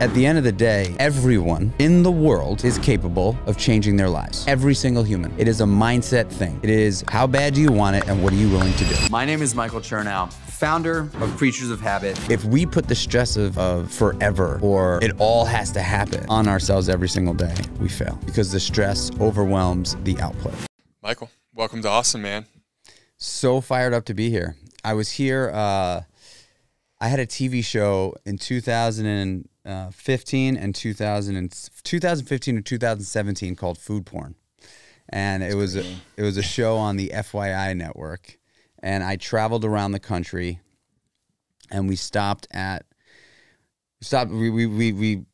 At the end of the day, everyone in the world is capable of changing their lives. Every single human. It is a mindset thing. It is how bad do you want it and what are you willing to do? My name is Michael Chernow, founder of Kreatures of Habit. If we put the stress of forever or it all has to happen on ourselves every single day, we fail because the stress overwhelms the output. Michael, welcome to Austin, man. So fired up to be here. I was here, I had a TV show in 2015 and 2015 and 2017 called Food Porn, and it was a show on the FYI network, and I traveled around the country, and we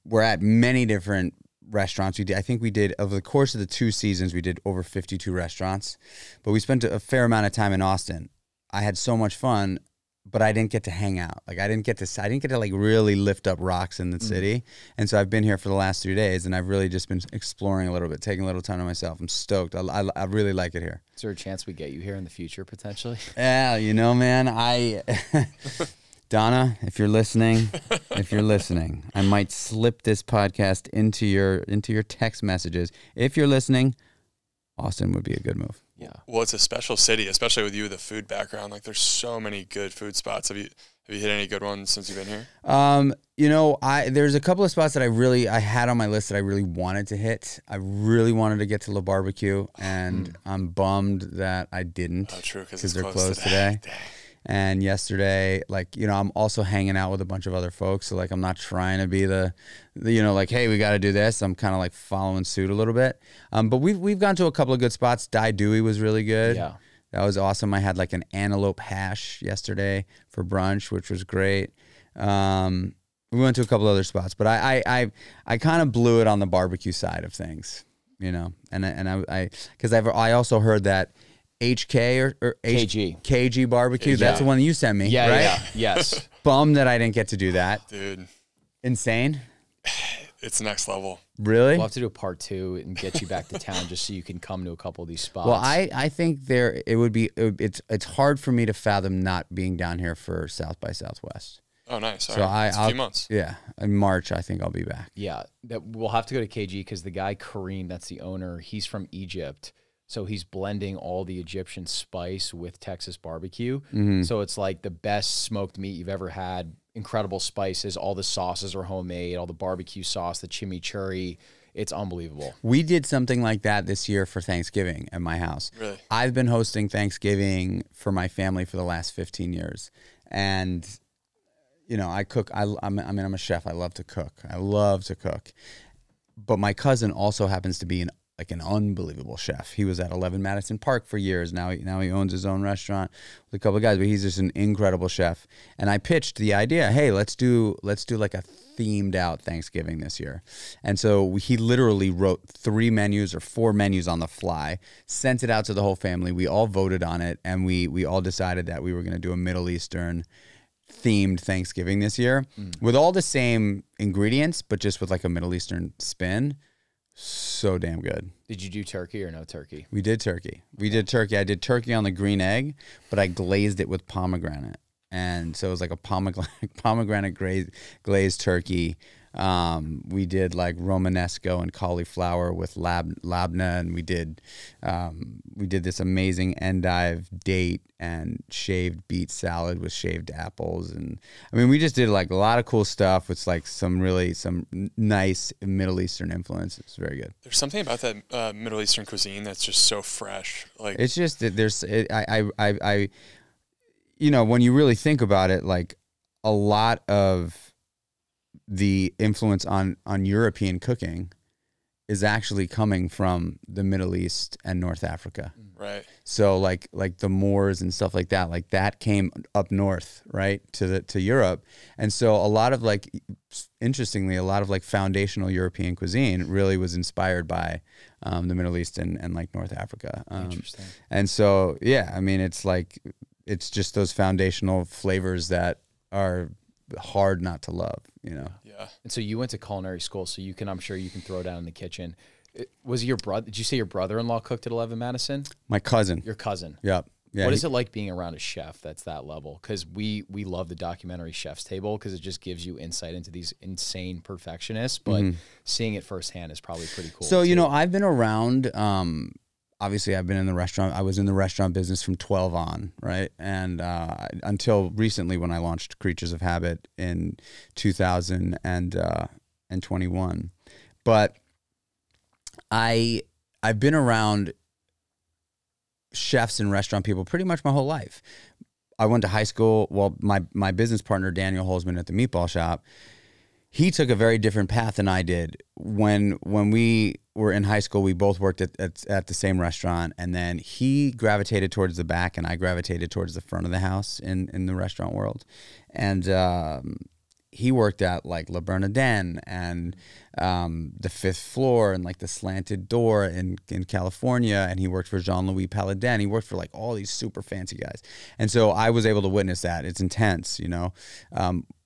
were at many different restaurants. I think we did, over the course of the 2 seasons, we did over 52 restaurants, but we spent a fair amount of time in Austin. I had so much fun, but I didn't get to hang out. Like I didn't get to like really lift up rocks in the city. And so I've been here for the last 3 days, and I've really just been exploring a little bit, taking a little time to myself. I'm stoked. I really like it here. Is there a chance we get you here in the future potentially? Yeah, you know, man, Donna, if you're listening, I might slip this podcast into your text messages. If you're listening, Austin would be a good move. Yeah. Well, it's a special city, especially with you with a food background. Like, there's so many good food spots. Have you hit any good ones since you've been here? You know, there's a couple of spots that I had on my list that I really wanted to hit. I really wanted to get to La Barbecue, and I'm bummed that I didn't. Oh, true, because they're closed today. And yesterday, like, you know, I'm also hanging out with a bunch of other folks. So, like, I'm not trying to be the you know, like, hey, we got to do this. I'm kind of, like, following suit a little bit. But we've gone to a couple of good spots. Dai Dewey was really good. Yeah. That was awesome. I had, like, an antelope hash yesterday for brunch, which was great. We went to a couple other spots. But I kind of blew it on the barbecue side of things, you know. Because I also heard that HK or KG barbecue. That's the one you sent me. Yeah, right? yeah, yes. Bummed that I didn't get to do that. Dude. Insane. It's next level. Really? We'll have to do a part 2 and get you back to town just so you can come to a couple of these spots. Well, I think it's hard for me to fathom not being down here for South by Southwest. Oh, nice. So it's a few months. Yeah, in March I think I'll be back. Yeah, we'll have to go to KG because the guy Kareem, that's the owner, he's from Egypt. So he's blending all the Egyptian spice with Texas barbecue. So it's like the best smoked meat you've ever had. Incredible spices. All the sauces are homemade. All the barbecue sauce, the chimichurri. It's unbelievable. We did something like that this year for Thanksgiving at my house. Really? I've been hosting Thanksgiving for my family for the last 15 years. And, you know, I cook. I'm a chef. I love to cook. But my cousin also happens to be an unbelievable chef. He was at 11 Madison Park for years. Now he owns his own restaurant with a couple of guys, but he's just an incredible chef. And I pitched the idea, hey, let's do like a themed out Thanksgiving this year. And so he literally wrote 3 menus or 4 menus on the fly, sent it out to the whole family. We all voted on it, and we all decided that we were going to do a Middle Eastern themed Thanksgiving this year with all the same ingredients, but just with like a Middle Eastern spin. So damn good. Did you do turkey or no turkey? We did turkey. We did turkey. I did turkey on the green egg, but I glazed it with pomegranate. And so it was like a pomegranate glazed turkey. We did like Romanesco and cauliflower with labna, and we did this amazing endive date and shaved beet salad with shaved apples, and I mean we just did like a lot of cool stuff with like some nice Middle Eastern influence. It's very good. There's something about that Middle Eastern cuisine that's just so fresh. Like it's just you know, when you really think about it, like a lot of the influence on European cooking is actually coming from the Middle East and North Africa. Right. So like the Moors and stuff like that came up north, right, to Europe. And so interestingly, a lot of like foundational European cuisine really was inspired by the Middle East and like North Africa. Interesting. And so, yeah, I mean, it's just those foundational flavors that are hard not to love, you know? Yeah. And so you went to culinary school, so I'm sure you can throw down in the kitchen. Was your brother, did you say your brother-in-law cooked at 11 Madison? My cousin. Your cousin. Yep. Yeah, What is it like being around a chef that's that level? Because we love the documentary Chef's Table because it just gives you insight into these insane perfectionists, but seeing it firsthand is probably pretty cool. So, you know, I've been around, obviously I've been in the restaurant. I was in the restaurant business from 12 on, right? And until recently when I launched Kreatures of Habit in 2021. But I've been around chefs and restaurant people pretty much my whole life. I went to high school. Well, my business partner, Daniel Holzman at the Meatball Shop, he took a very different path than I did. When we were in high school, we both worked at the same restaurant, and then he gravitated towards the back and I gravitated towards the front of the house in the restaurant world. And he worked at like Le Bernardin and the fifth floor and like the slanted door in California. And he worked for Jean-Louis Paladin. He worked for like all these super fancy guys. And so I was able to witness that. It's intense, you know.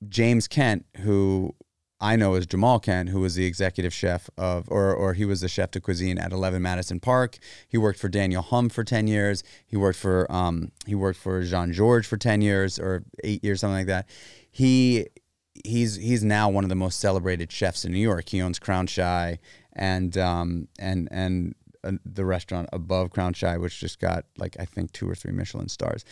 James Kent, who I know as Jamal Kent, who was the executive chef of, or he was the chef de cuisine at 11 Madison Park. He worked for Daniel Hum for 10 years. He worked for Jean Georges for 10 years or 8 years, something like that. He's now one of the most celebrated chefs in New York. He owns Crown Shy and the restaurant above Crown Shy, which just got like I think 2 or 3 Michelin stars.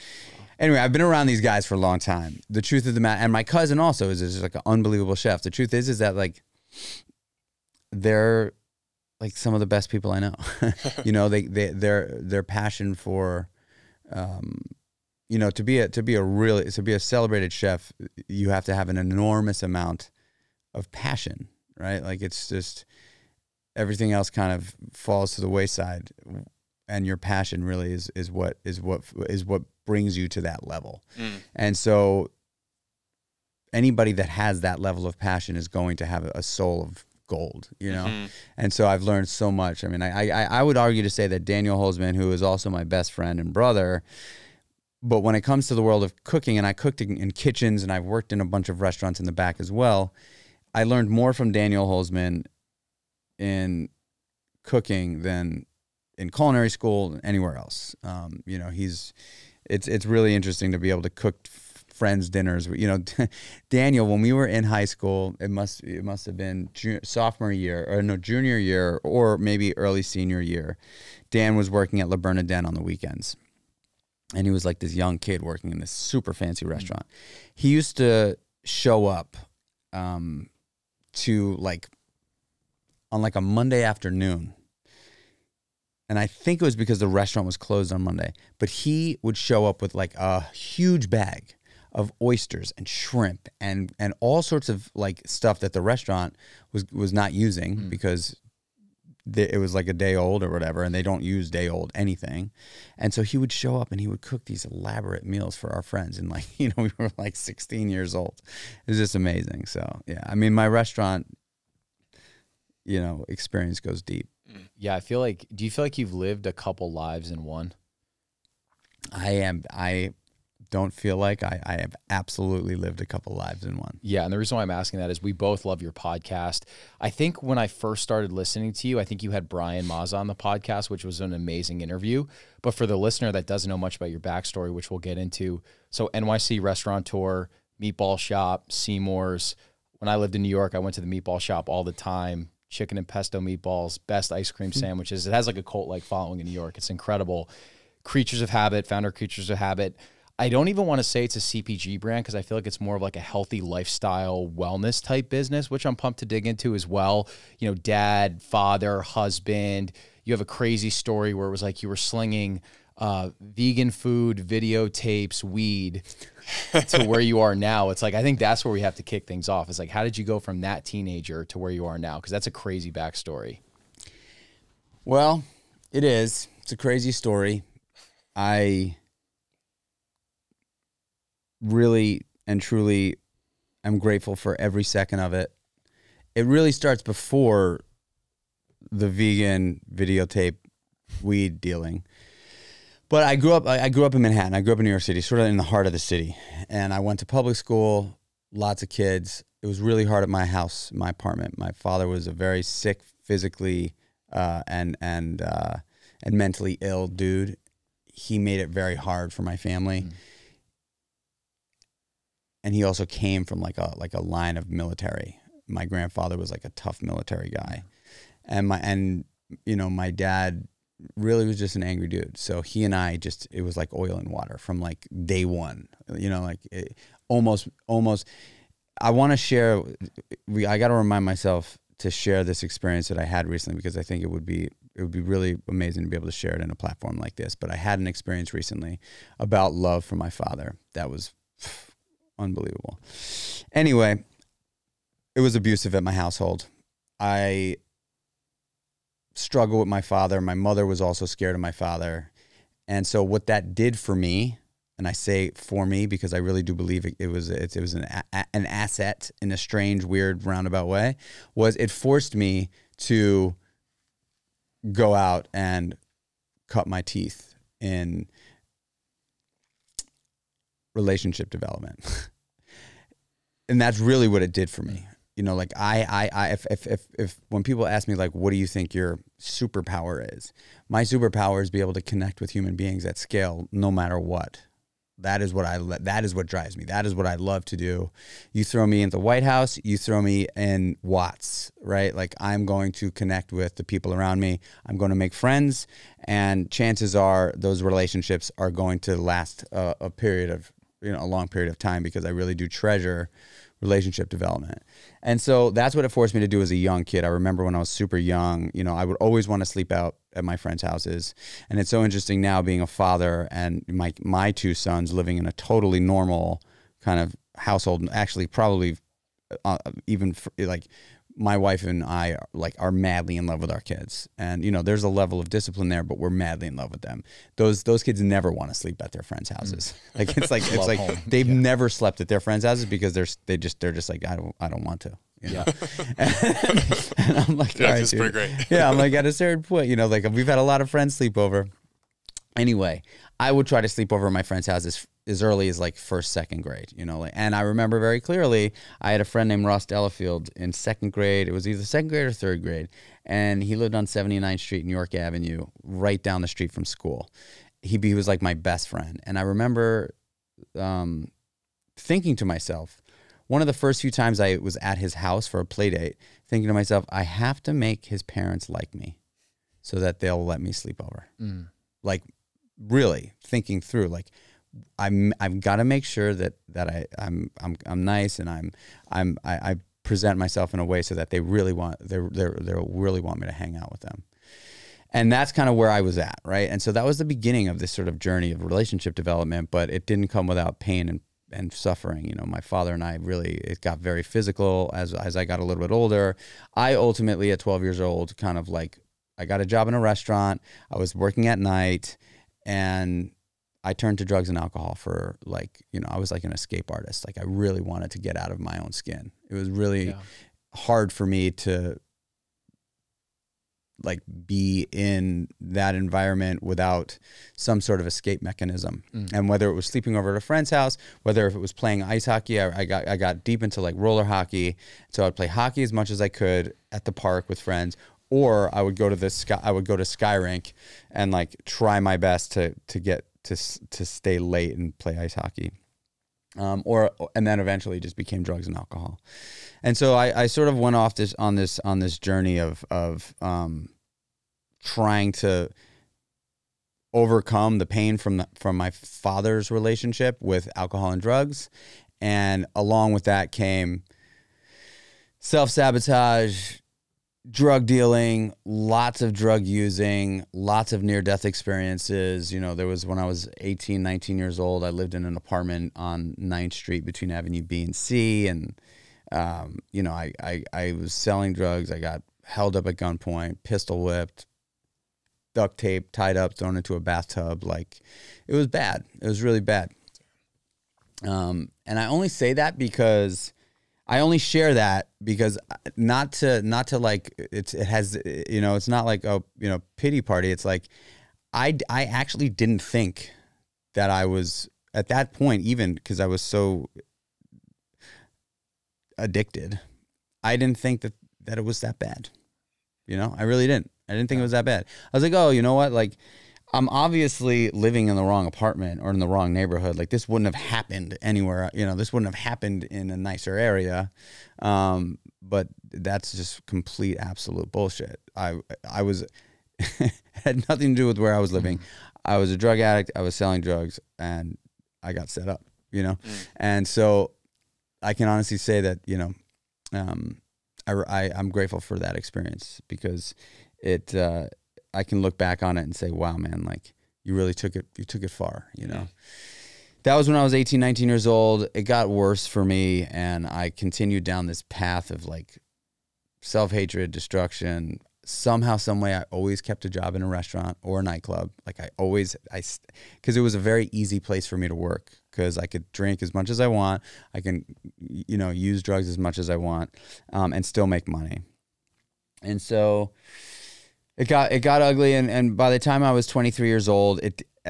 Anyway, I've been around these guys for a long time. The truth of the matter, and my cousin also is just like an unbelievable chef. The truth is that like they're like some of the best people I know. You know, their passion for you know, to be a celebrated chef, you have to have an enormous amount of passion, right? Like it's just everything else kind of falls to the wayside, and your passion really is what brings you to that level. And so anybody that has that level of passion is going to have a soul of gold, you know? And so I've learned so much. I mean, I would argue to say that Daniel Holzman, who is also my best friend and brother, but when it comes to the world of cooking, and I cooked in kitchens and I've worked in a bunch of restaurants in the back as well, I learned more from Daniel Holzman in cooking than in culinary school anywhere else. You know, it's really interesting to be able to cook friends' dinners. You know, Daniel, when we were in high school, it must have been junior year or maybe early senior year. Dan was working at Le Bernardin on the weekends. And he was like this young kid working in this super fancy restaurant. He used to show up to like on like a Monday afternoon. And I think it was because the restaurant was closed on Monday. But he would show up with like a huge bag of oysters and shrimp and all sorts of like stuff that the restaurant was not using because it was like a day old or whatever, and they don't use day old anything. And so he would show up and he would cook these elaborate meals for our friends. And like, you know, we were like 16 years old. It was just amazing. So yeah, I mean, my restaurant, you know, experience goes deep. Yeah. Do you feel like you've lived a couple lives in one? I don't feel like I have absolutely lived a couple lives in one. Yeah, and the reason why I'm asking that is we both love your podcast. I think when I first started listening to you, I think you had Brian Mazza on the podcast, which was an amazing interview. But for the listener that doesn't know much about your backstory, which we'll get into, so NYC restaurateur, Meatball Shop, Seymour's. When I lived in New York, I went to the Meatball Shop all the time. Chicken and pesto meatballs, best ice cream sandwiches. It has like a cult-like following in New York. It's incredible. Kreatures of Habit, founder of Kreatures of Habit. I don't even want to say it's a CPG brand because I feel like it's more of like a healthy lifestyle wellness type business, which I'm pumped to dig into as well. You know, dad, father, husband. You have a crazy story where it was like you were slinging vegan food, videotapes, weed to where you are now. It's like, I think that's where we have to kick things off. It's like, how did you go from that teenager to where you are now? Because that's a crazy backstory. Well, it is. It's a crazy story. I really and truly am grateful for every second of it. It really starts before the vegan videotape weed dealing. But I grew up in Manhattan. I grew up in New York City, sort of in the heart of the city. And I went to public school, lots of kids. It was really hard at my house, my apartment. My father was a very sick physically and mentally ill dude. he made it very hard for my family. And he also came from like a line of military. My grandfather was like a tough military guy. And my dad really was just an angry dude. So he and I it was like oil and water from like day one, almost, I want to share, I got to remind myself to share this experience that I had recently, because I think it would be really amazing to be able to share it in a platform like this. But I had an experience recently about love for my father that was unbelievable. Anyway, it was abusive at my household. I struggled with my father. My mother was also scared of my father. And so what that did for me, and I say for me because I really do believe it was an asset in a strange, weird, roundabout way, was it forced me to go out and cut my teeth in relationship development. And that's really what it did for me. Like if when people ask me, like, what do you think your superpower is? My superpower is be able to connect with human beings at scale, no matter what. That is what drives me. That is what I love to do. You throw me in the White House, you throw me in Watts, right? Like, I'm going to connect with the people around me. I'm going to make friends, and chances are those relationships are going to last a long period of time, because I really do treasure relationship development. And so that's what it forced me to do as a young kid. I remember when I was super young, I would always want to sleep out at my friends' houses. And it's so interesting now, being a father and my two sons living in a totally normal kind of household. Actually, probably like my wife and I are madly in love with our kids. And, there's a level of discipline there, but we're madly in love with them. Those kids never want to sleep at their friends' houses. Like, it's like they've never slept at their friends' houses because they're just like, I don't want to. Yeah. And I'm like, yeah, all right, that's pretty great. Yeah. I'm like, at a certain point, like, we've had a lot of friends sleep over. Anyway, I would try to sleep over at my friends' houses as early as like first, second grade, and I remember very clearly, I had a friend named Ross Delafield in second grade. It was either second grade or third grade. And he lived on 79th Street and York Avenue, right down the street from school. He was like my best friend. And I remember thinking to myself, one of the first few times I was at his house for a play date, thinking to myself, I have to make his parents like me so that they'll let me sleep over. Like, really thinking through, like, I've got to make sure that I'm nice, and I present myself in a way so that they really want me to hang out with them. And that's kind of where I was at, right? And so that was the beginning of this sort of journey of relationship development, but it didn't come without pain and suffering. My father and I it got very physical as I got a little bit older. I ultimately, at 12 years old, kind of like, I got a job in a restaurant. I was working at night, and I turned to drugs and alcohol for, like, I was like an escape artist. Like, I really wanted to get out of my own skin. It was really hard for me to, like, be in that environment without some sort of escape mechanism. And whether it was sleeping over at a friend's house, whether if it was playing ice hockey, I got deep into like roller hockey. So I'd play hockey as much as I could at the park with friends, or I would go to Sky Rink and like try my best to get to stay late and play ice hockey. And then eventually just became drugs and alcohol. And so I sort of went off on this journey of trying to overcome the pain from my father's relationship with alcohol and drugs. And along with that came self-sabotage, drug dealing, lots of drug using, lots of near-death experiences. There was, when I was 18, 19 years old, I lived in an apartment on 9th Street between Avenue B and C. And, I was selling drugs. I got held up at gunpoint, pistol whipped, duct tape, tied up, thrown into a bathtub. Like, it was bad. It was really bad. And I only say that because I only share that because not to like, it has, it's not like a, pity party. It's like, I actually didn't think that I was at that point, even because I was so addicted. I didn't think that it was that bad. I really didn't. I didn't think it was that bad. I was like, oh, you know what? Like, I'm obviously living in the wrong apartment or in the wrong neighborhood. Like this wouldn't have happened anywhere, you know, this wouldn't have happened in a nicer area. But that's just complete, absolute bullshit. I was, had nothing to do with where I was living. I was a drug addict. I was selling drugs and I got set up, you know? And so I can honestly say that, you know, I'm grateful for that experience because it, I can look back on it and say, wow, man, like you really took it far, you know? That was when I was 18, 19 years old. It got worse for me. And I continued down this path of like self-hatred, destruction. Somehow, some way, I always kept a job in a restaurant or a nightclub. Like because it was a very easy place for me to work because I could drink as much as I want. I can, you know, use drugs as much as I want, and still make money. And so it got ugly. And by the time I was 23 years old,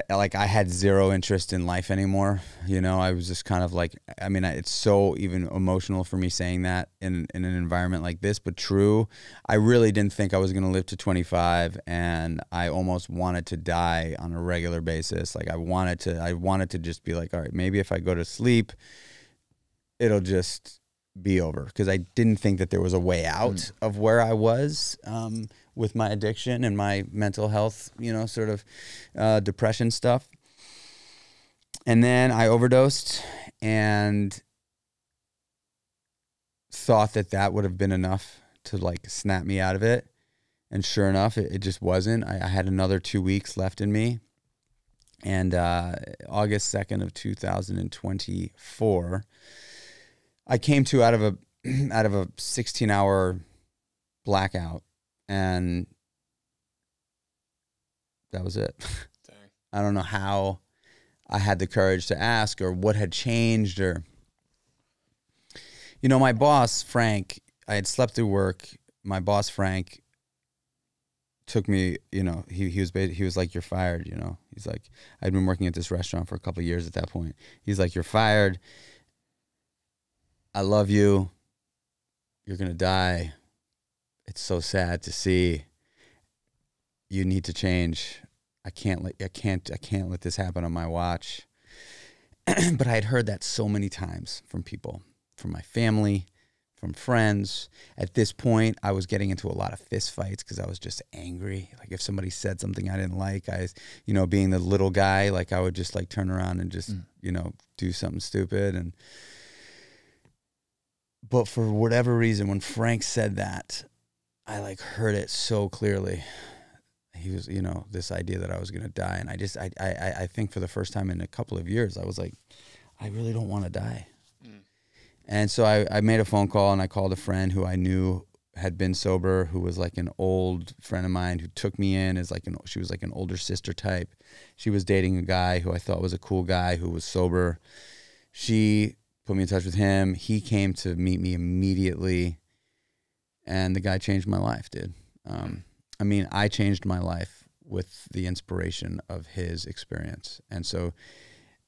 like I had zero interest in life anymore. You know, I was just kind of like, I mean, it's so even emotional for me saying that in an environment like this, but true. I really didn't think I was going to live to 25 and I almost wanted to die on a regular basis. Like I wanted to just be like, all right, maybe if I go to sleep, it'll just be over. Cause I didn't think that there was a way out of where I was, with my addiction and my mental health, you know, sort of depression stuff. And then I overdosed and thought that would have been enough to like snap me out of it. And sure enough, it just wasn't. I had another 2 weeks left in me. And August 2nd of 2024, I came to out of a 16-hour blackout. And that was it. Dang. I don't know how I had the courage to ask or what had changed or, you know, my boss, Frank, I had slept through work. My boss, Frank, took me, you know, he was like, you're fired, you know. He's like, I'd been working at this restaurant for a couple of years at that point. He's like, you're fired. I love you. You're going to die. It's so sad to see. You need to change. I can't let this happen on my watch. But I had heard that so many times from people, from my family, from friends. At this point, I was getting into a lot of fist fights because I was just angry. Like if somebody said something I didn't like, you know, being the little guy, like I would just like turn around and just, you know, do something stupid. But for whatever reason, when Frank said that, I like heard it so clearly. He was, you know, this idea that I was going to die. And I think for the first time in a couple of years, I was like, I really don't want to die. And so I made a phone call and I called a friend who I knew had been sober, who was like an old friend of mine who took me in as like she was like an older sister type. She was dating a guy who I thought was a cool guy who was sober. She put me in touch with him. He came to meet me immediately. And the guy changed my life, dude. I mean, I changed my life with the inspiration of his experience. And so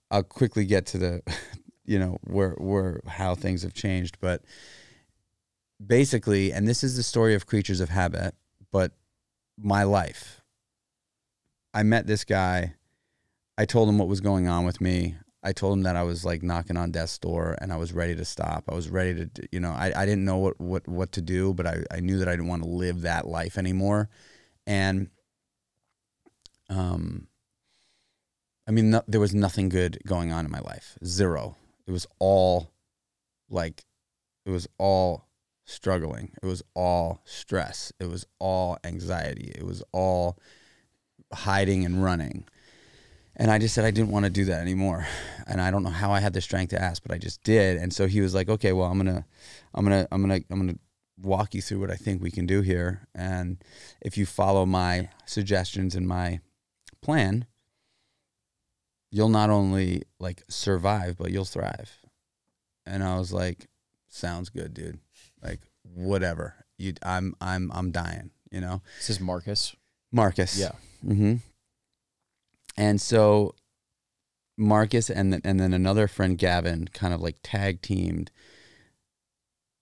I'll quickly get to the, you know, how things have changed. But basically, and this is the story of Kreatures of Habit, but my life. I met this guy. I told him what was going on with me. I told him that I was like knocking on death's door and I was ready to stop. I was ready to, you know, I didn't know what to do, but I knew that I didn't want to live that life anymore. And, I mean, there was nothing good going on in my life. Zero. It was all struggling. It was all stress. It was all anxiety. It was all hiding and running. And I just said I didn't want to do that anymore. And I don't know how I had the strength to ask, but I just did. And so he was like, okay, well, I'm gonna walk you through what I think we can do here. And if you follow my suggestions and my plan, you'll not only like survive, but you'll thrive. And I was like, sounds good, dude. Like, whatever. I'm dying, you know? This is Marcus. Marcus. Yeah. Mm-hmm. And so Marcus and then another friend, Gavin, kind of like tag teamed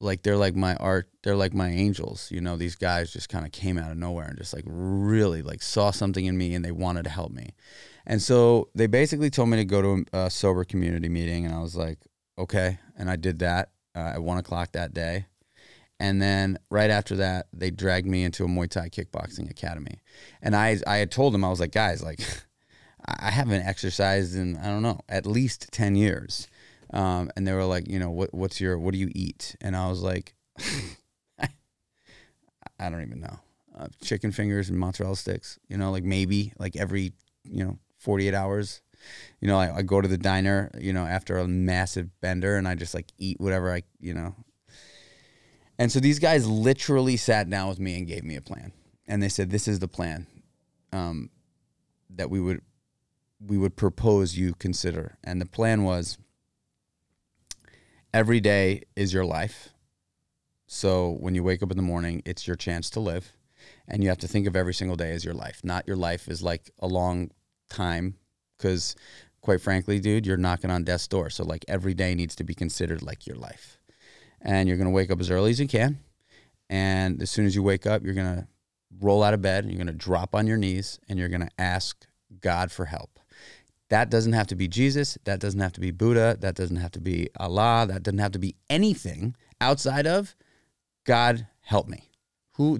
like they're like my art, they're like my angels. You know, these guys just kind of came out of nowhere and just like really like saw something in me and they wanted to help me. And so they basically told me to go to a sober community meeting, and I was like, okay. And I did that at 1 o'clock that day. And then right after that, they dragged me into a Muay Thai kickboxing academy. And I had told them, I was like, guys, like I haven't exercised in, I don't know, at least 10 years. And they were like, you know, what do you eat? And I was like, I don't even know. Chicken fingers and mozzarella sticks, you know, like maybe like every, 48 hours. You know, I go to the diner, after a massive bender, and I just like eat whatever And so these guys literally sat down with me and gave me a plan. And they said, this is the plan that we would propose you consider. And the plan was, every day is your life. So when you wake up in the morning, it's your chance to live. And you have to think of every single day as your life. Not your life is like a long time, because quite frankly, dude, you're knocking on death's door. So like every day needs to be considered like your life. And you're going to wake up as early as you can. And as soon as you wake up, you're going to roll out of bed, you're going to drop on your knees, and you're going to ask God for help. That doesn't have to be Jesus. That doesn't have to be Buddha. That doesn't have to be Allah. That doesn't have to be anything outside of God, help me.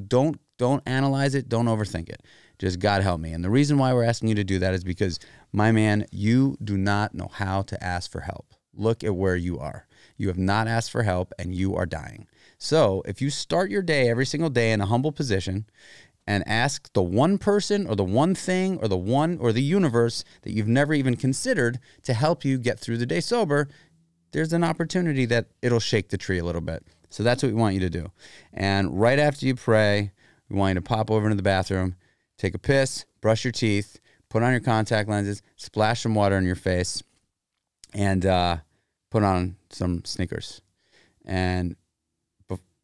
Don't analyze it. Don't overthink it. Just God help me. And the reason why we're asking you to do that is because, my man, you do not know how to ask for help. Look at where you are. You have not asked for help and you are dying. So if you start your day every single day in a humble position and ask the one person or the one thing or the one or the universe that you've never even considered to help you get through the day sober, there's an opportunity that it'll shake the tree a little bit. So that's what we want you to do. And right after you pray, we want you to pop over into the bathroom, take a piss, brush your teeth, put on your contact lenses, splash some water in your face, and put on some sneakers. And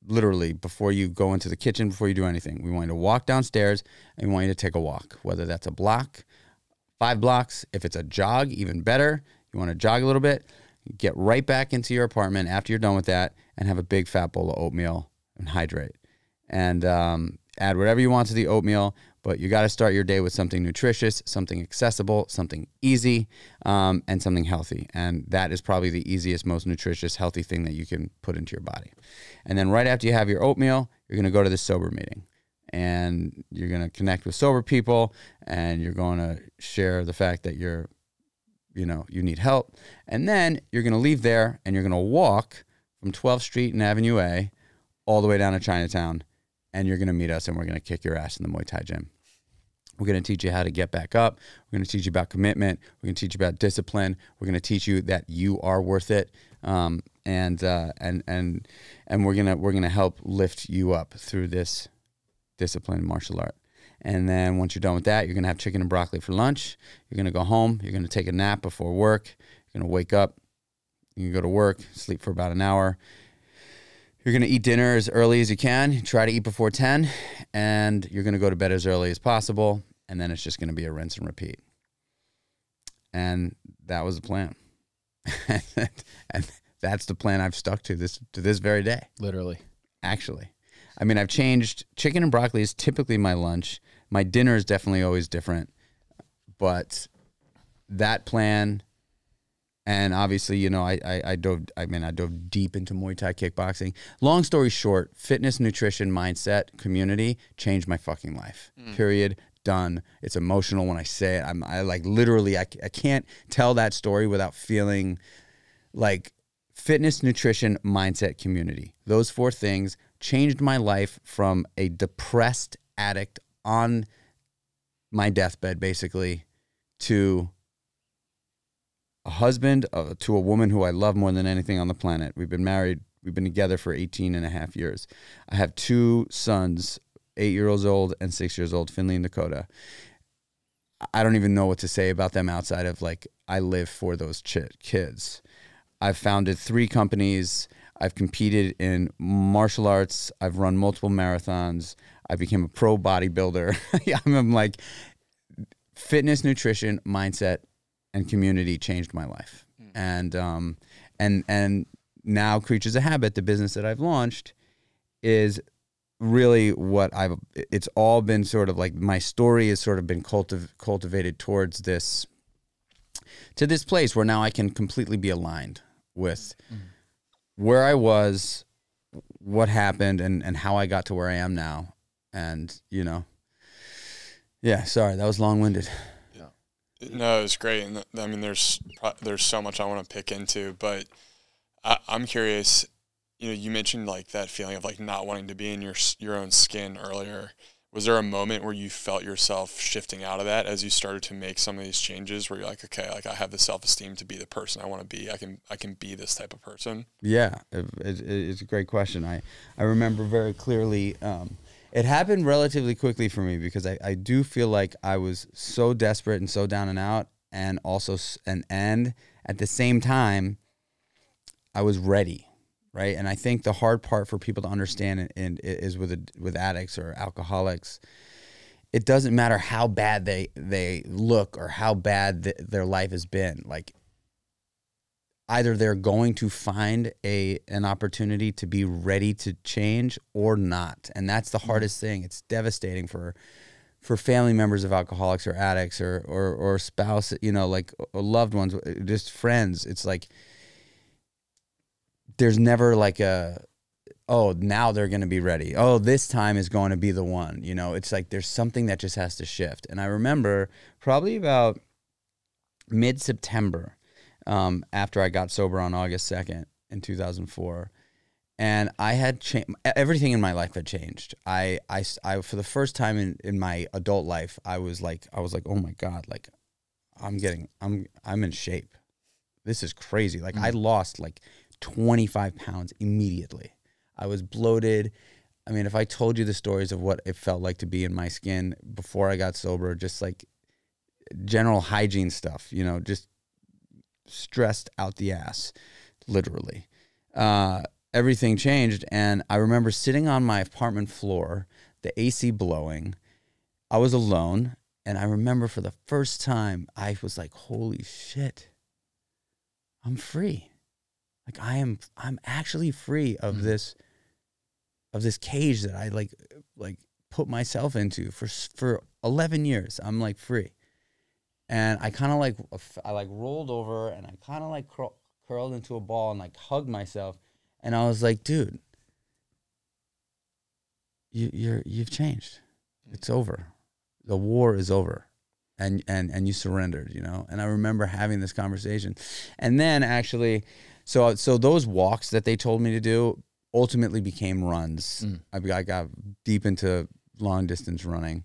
literally, before you go into the kitchen, before you do anything, we want you to walk downstairs and we want you to take a walk, whether that's a block, 5 blocks. If it's a jog, even better. You want to jog a little bit, get right back into your apartment after you're done with that and have a big fat bowl of oatmeal and hydrate. And add whatever you want to the oatmeal, but you got to start your day with something nutritious, something accessible, something easy, and something healthy. And that is probably the easiest, most nutritious, healthy thing that you can put into your body. And then right after you have your oatmeal, you're going to go to the sober meeting. And you're going to connect with sober people, and you're going to share the fact that you need help. And then you're going to leave there, and you're going to walk from 12th Street and Avenue A all the way down to Chinatown. And you're going to meet us, and we're going to kick your ass in the Muay Thai gym. We're going to teach you how to get back up. We're going to teach you about commitment. We're going to teach you about discipline. We're going to teach you that you are worth it. And we're going to help lift you up through this discipline martial art. And then once you're done with that, you're going to have chicken and broccoli for lunch. You're going to go home. You're going to take a nap before work. You're going to wake up. You can go to work, sleep for about an hour. You're going to eat dinner as early as you can. Try to eat before 10, and you're going to go to bed as early as possible, and then it's just going to be a rinse and repeat. And that was the plan. And that's the plan I've stuck to this very day. Literally. Actually. I mean, I've changed. Chicken and broccoli is typically my lunch. My dinner is definitely always different. But that plan... And obviously, I dove deep into Muay Thai kickboxing. Long story short, fitness, nutrition, mindset, community changed my fucking life. Period. Done. It's emotional when I say it. I can't tell that story without feeling like fitness, nutrition, mindset, community. Those 4 things changed my life from a depressed addict on my deathbed, basically, to a husband to a woman who I love more than anything on the planet. We've been married. We've been together for 18 and a half years. I have 2 sons, 8 years old and 6 years old, Finley and Dakota. I don't even know what to say about them outside of I live for those kids. I've founded 3 companies. I've competed in martial arts. I've run multiple marathons. I became a pro bodybuilder. I'm like, fitness, nutrition, mindset, and community changed my life. And now Creatures of Habit, the business that I've launched, is really what it's all been sort of like, my story has sort of been cultivated towards this place where now I can completely be aligned with where I was, what happened, and how I got to where I am now. And, yeah, sorry, that was long-winded. No, it's great. And I mean, there's so much I want to pick into, but I'm curious, you mentioned like that feeling of like not wanting to be in your own skin earlier. Was there a moment where you felt yourself shifting out of that as you started to make some of these changes where you're like, okay, like I have the self-esteem to be the person I want to be. I can be this type of person. Yeah, it's a great question. I remember very clearly, it happened relatively quickly for me because I do feel like I was so desperate and so down and out, and also, and at the same time, I was ready. Right. And I think the hard part for people to understand is with addicts or alcoholics, it doesn't matter how bad they look or how bad their life has been. Like, either they're going to find an opportunity to be ready to change or not. And that's the hardest thing. It's devastating for family members of alcoholics or addicts or spouse, like loved ones, just friends. It's like, there's never like now they're going to be ready. Oh, this time is going to be the one, it's like, there's something that just has to shift. And I remember probably about mid-September, after I got sober on August 2nd in 2004, and I had changed, everything in my life had changed. I for the first time in my adult life, I was like, oh my God, like I'm in shape. This is crazy. Like I lost like 25 pounds immediately. I was bloated. I mean, if I told you the stories of what it felt like to be in my skin before I got sober, just like general hygiene stuff, just stressed out the ass, literally. Everything changed. And I remember sitting on my apartment floor, the AC blowing. I was alone. And I remember for the first time, I was like, holy shit, I'm free. Like I'm actually free of this cage that I like put myself into for 11 years. I'm like free. And I kind of I rolled over and I kind of like curled into a ball and like hugged myself. And I was like, dude, you've changed. It's over. The war is over. And you surrendered, And I remember having this conversation. And then actually, so those walks that they told me to do ultimately became runs. I got deep into long distance running,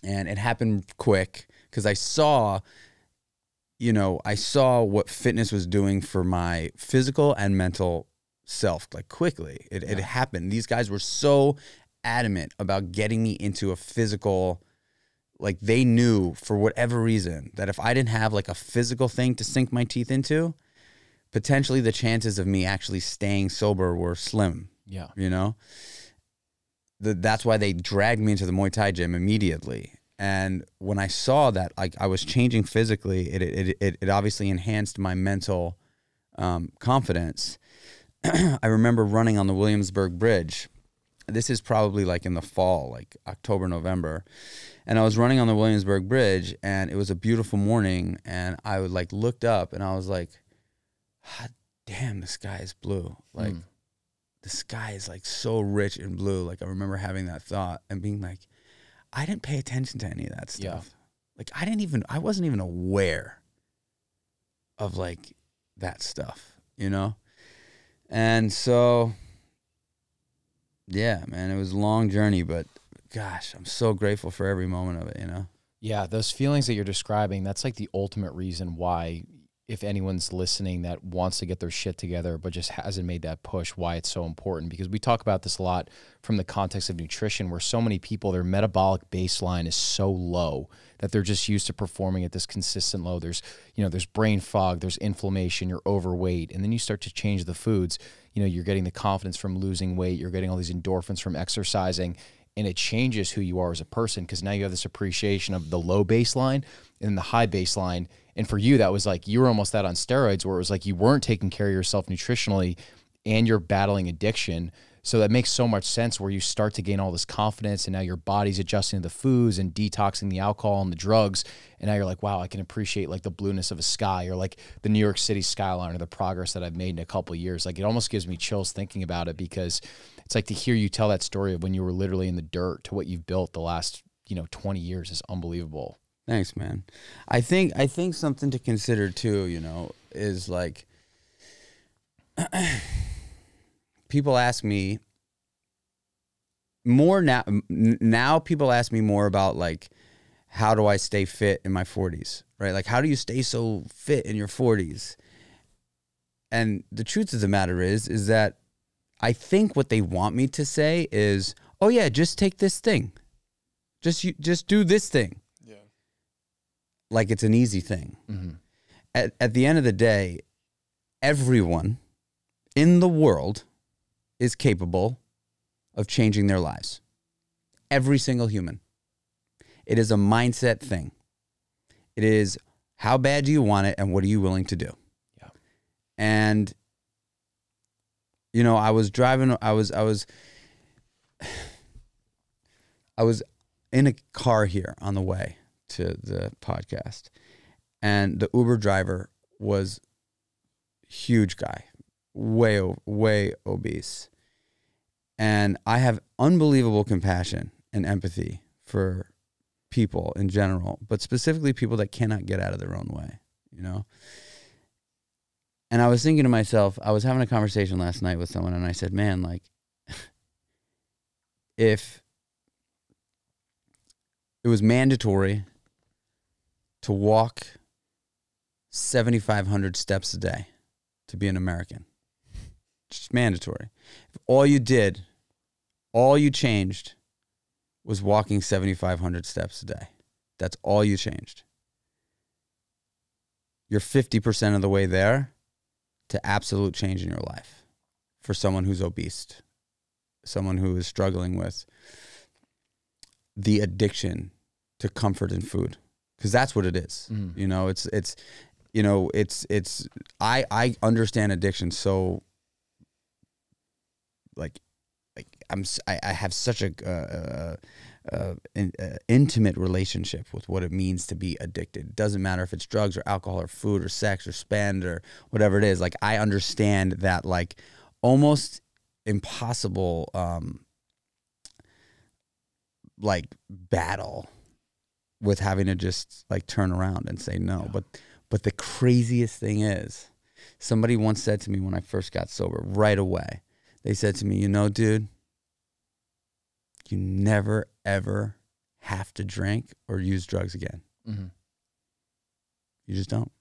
and it happened quick because I saw what fitness was doing for my physical and mental self, like quickly. It happened. These guys were so adamant about getting me into a physical, like they knew for whatever reason that if I didn't have like a physical thing to sink my teeth into, potentially the chances of me actually staying sober were slim. Yeah. That's why they dragged me into the Muay Thai gym immediately. And when I saw that like I was changing physically, it obviously enhanced my mental confidence. I remember running on the Williamsburg Bridge. This is probably like in the fall, like October, November. And I was running on the Williamsburg Bridge, and it was a beautiful morning, and I would like looked up and I was like, damn, the sky is blue. Like the sky is like so rich and blue. Like I remember having that thought and being like, I didn't pay attention to any of that stuff. Yeah. Like I wasn't even aware of like that stuff, And so, yeah, man, it was a long journey, but gosh, I'm so grateful for every moment of it, Yeah, those feelings that you're describing, that's like the ultimate reason why, if anyone's listening that wants to get their shit together but just hasn't made that push, why it's so important. Because we talk about this a lot from the context of nutrition, where so many people, their metabolic baseline is so low that they're just used to performing at this consistent low. There's, there's brain fog, there's inflammation, you're overweight. And then you start to change the foods. You're getting the confidence from losing weight. You're getting all these endorphins from exercising. and it changes who you are as a person, because now you have this appreciation of the low baseline and the high baseline. And for you, that was like you were almost that on steroids, where it was like you weren't taking care of yourself nutritionally and you're battling addiction. So that makes so much sense, where you start to gain all this confidence, and now your body's adjusting to the foods and detoxing the alcohol and the drugs. And now you're like, wow, I can appreciate like the blueness of a sky, or like the New York City skyline, or the progress that I've made in a couple of years. Like, it almost gives me chills thinking about it, because it's like to hear you tell that story of when you were literally in the dirt to what you've built the last, 20 years is unbelievable. Thanks, man. I think something to consider too, is like, people ask me more now. Now people ask me more about like, how do I stay fit in my 40s, right? Like, how do you stay so fit in your 40s? And the truth of the matter is that I think what they want me to say is, oh yeah, just take this thing. Just do this thing. Yeah. Like it's an easy thing. Mm-hmm. At the end of the day, everyone in the world is capable of changing their lives. Every single human. It is a mindset thing. It is, how bad do you want it, and what are you willing to do? Yeah. And I was driving. I was in a car here on the way to the podcast, and the Uber driver was huge guy, way obese. And I have unbelievable compassion and empathy for people in general, but specifically people that cannot get out of their own way, And I was thinking to myself, I was having a conversation last night with someone, and I said, man, like, if it was mandatory to walk 7,500 steps a day to be an American, just mandatory. If all you changed was walking 7,500 steps a day. That's all you changed. You're 50% of the way there to absolute change in your life for someone who's obese, someone who is struggling with the addiction to comfort in food, because that's what it is. I understand addiction so I have such a intimate relationship with what it means to be addicted. It doesn't matter if it's drugs or alcohol or food or sex or spend or whatever it is. Like, I understand that like almost impossible like battle with having to just like turn around and say no. Yeah. But the craziest thing is, somebody once said to me when I first got sober, right away, they said to me, dude, you never, ever have to drink or use drugs again. Mm-hmm. You just don't.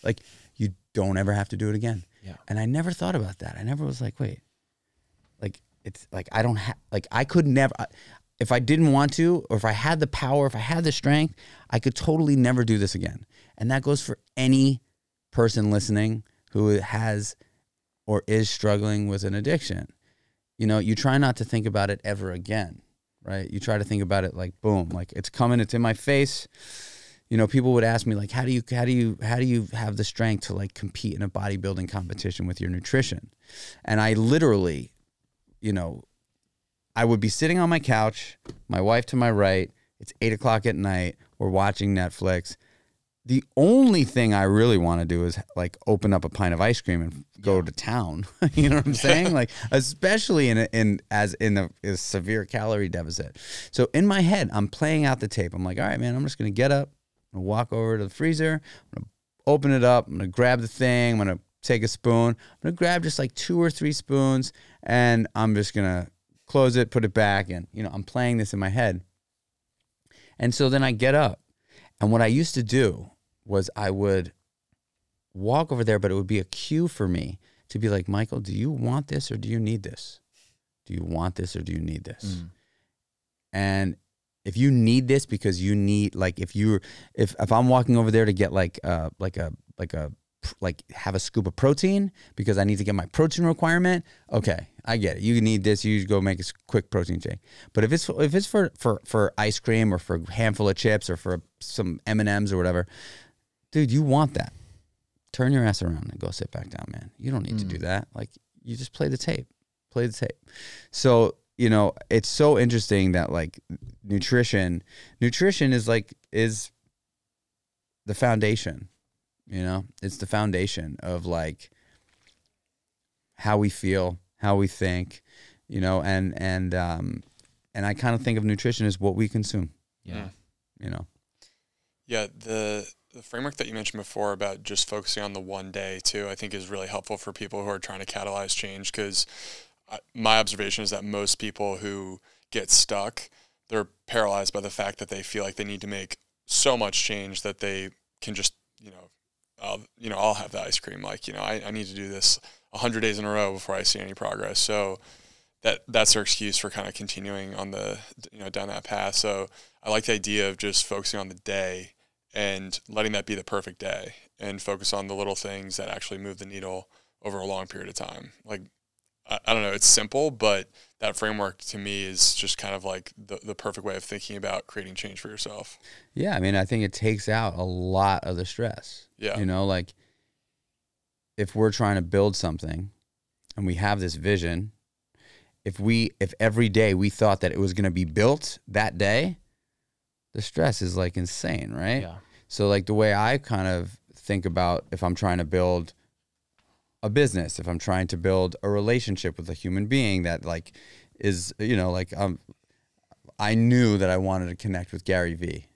Like, you don't ever have to do it again. Yeah. And I never thought about that. I never was like, wait, like, it's like, I don't have, like, I could never, if I didn't want to, or if I had the power, if I had the strength, I could totally never do this again. And that goes for any person listening who has or is struggling with an addiction. You try not to think about it ever again, right? You try to think about it like, boom, like it's coming, it's in my face. People would ask me like, how do you have the strength to like compete in a bodybuilding competition with your nutrition? And I literally, I would be sitting on my couch, my wife to my right, it's 8:00 at night, we're watching Netflix. The only thing I really want to do is like open up a pint of ice cream and go to town. You know what I'm saying? Like, especially in a severe calorie deficit. So in my head, I'm playing out the tape. I'm like, all right, man, I'm just going to get up, I'm going to walk over to the freezer, I'm going to open it up, I'm going to grab the thing, I'm going to take a spoon, I'm going to grab just like 2 or 3 spoons, and I'm just going to close it, put it back, and I'm playing this in my head. And so then I get up, and what I used to do was I would walk over there, but it would be a cue for me to be like, Michael, do you want this or do you need this? Do you want this or do you need this? Mm. And if you need this because you need, like, if I'm walking over there to get like a like have a scoop of protein because I need to get my protein requirement. Okay, I get it. You need this. You go make a quick protein shake. But if it's for ice cream or for a handful of chips or for some M&Ms or whatever, dude, you want that. Turn your ass around and go sit back down, man. You don't need to do that. Like, you just play the tape. So, you know, it's so interesting that like nutrition is the foundation, you know, it's the foundation of like how we feel, how we think, you know, and I kind of think of nutrition as what we consume. Yeah. You know? Yeah. The framework that you mentioned before about just focusing on the one day too, I think is really helpful for people who are trying to catalyze change, because my observation is that most people who get stuck, they're paralyzed by the fact that they feel like they need to make so much change that they can just, I'll have the ice cream. Like, I need to do this 100 days in a row before I see any progress. So that's their excuse for kind of continuing on down that path. So I like the idea of just focusing on the day and letting that be the perfect day and focus on the little things that actually move the needle over a long period of time. Like, I don't know, it's simple, but that framework to me is just kind of like the perfect way of thinking about creating change for yourself. Yeah, I mean, I think it takes out a lot of the stress. Yeah. You know, like if we're trying to build something and we have this vision, if every day we thought that it was going to be built that day, the stress is like insane, right? Yeah. So like the way I kind of think about if I'm trying to build a business, if I'm trying to build a relationship with a human being that like is, I knew that I wanted to connect with Gary Vee,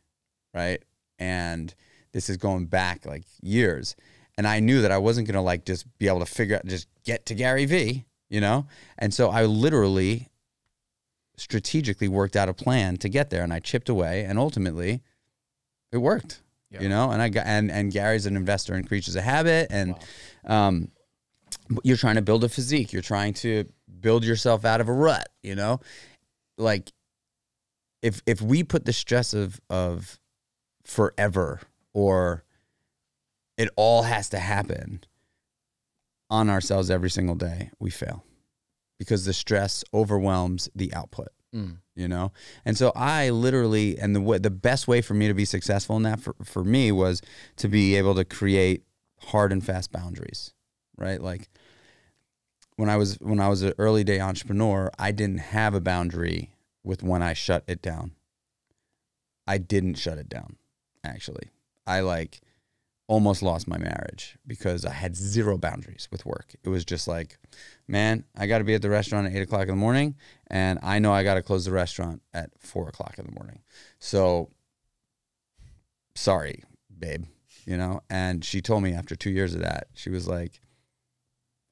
right? And this is going back like years. And I knew that I wasn't going to like just be able to just get to Gary Vee, And so I literally strategically worked out a plan to get there, and I chipped away, and ultimately it worked, And I got, and Gary's an investor in Kreatures of Habit, and, you're trying to build a physique. You're trying to build yourself out of a rut, Like if we put the stress of forever or it all has to happen on ourselves every single day, we fail because the stress overwhelms the output, And so I literally, and the best way for me to be successful in that for me was to be able to create hard and fast boundaries. Right? Like when I was an early day entrepreneur, I didn't have a boundary with when I shut it down. I didn't shut it down, actually. I like almost lost my marriage because I had zero boundaries with work. It was just like, man, I got to be at the restaurant at 8 o'clock in the morning, and I know I got to close the restaurant at 4 o'clock in the morning. So sorry, babe, And she told me after 2 years of that, she was like,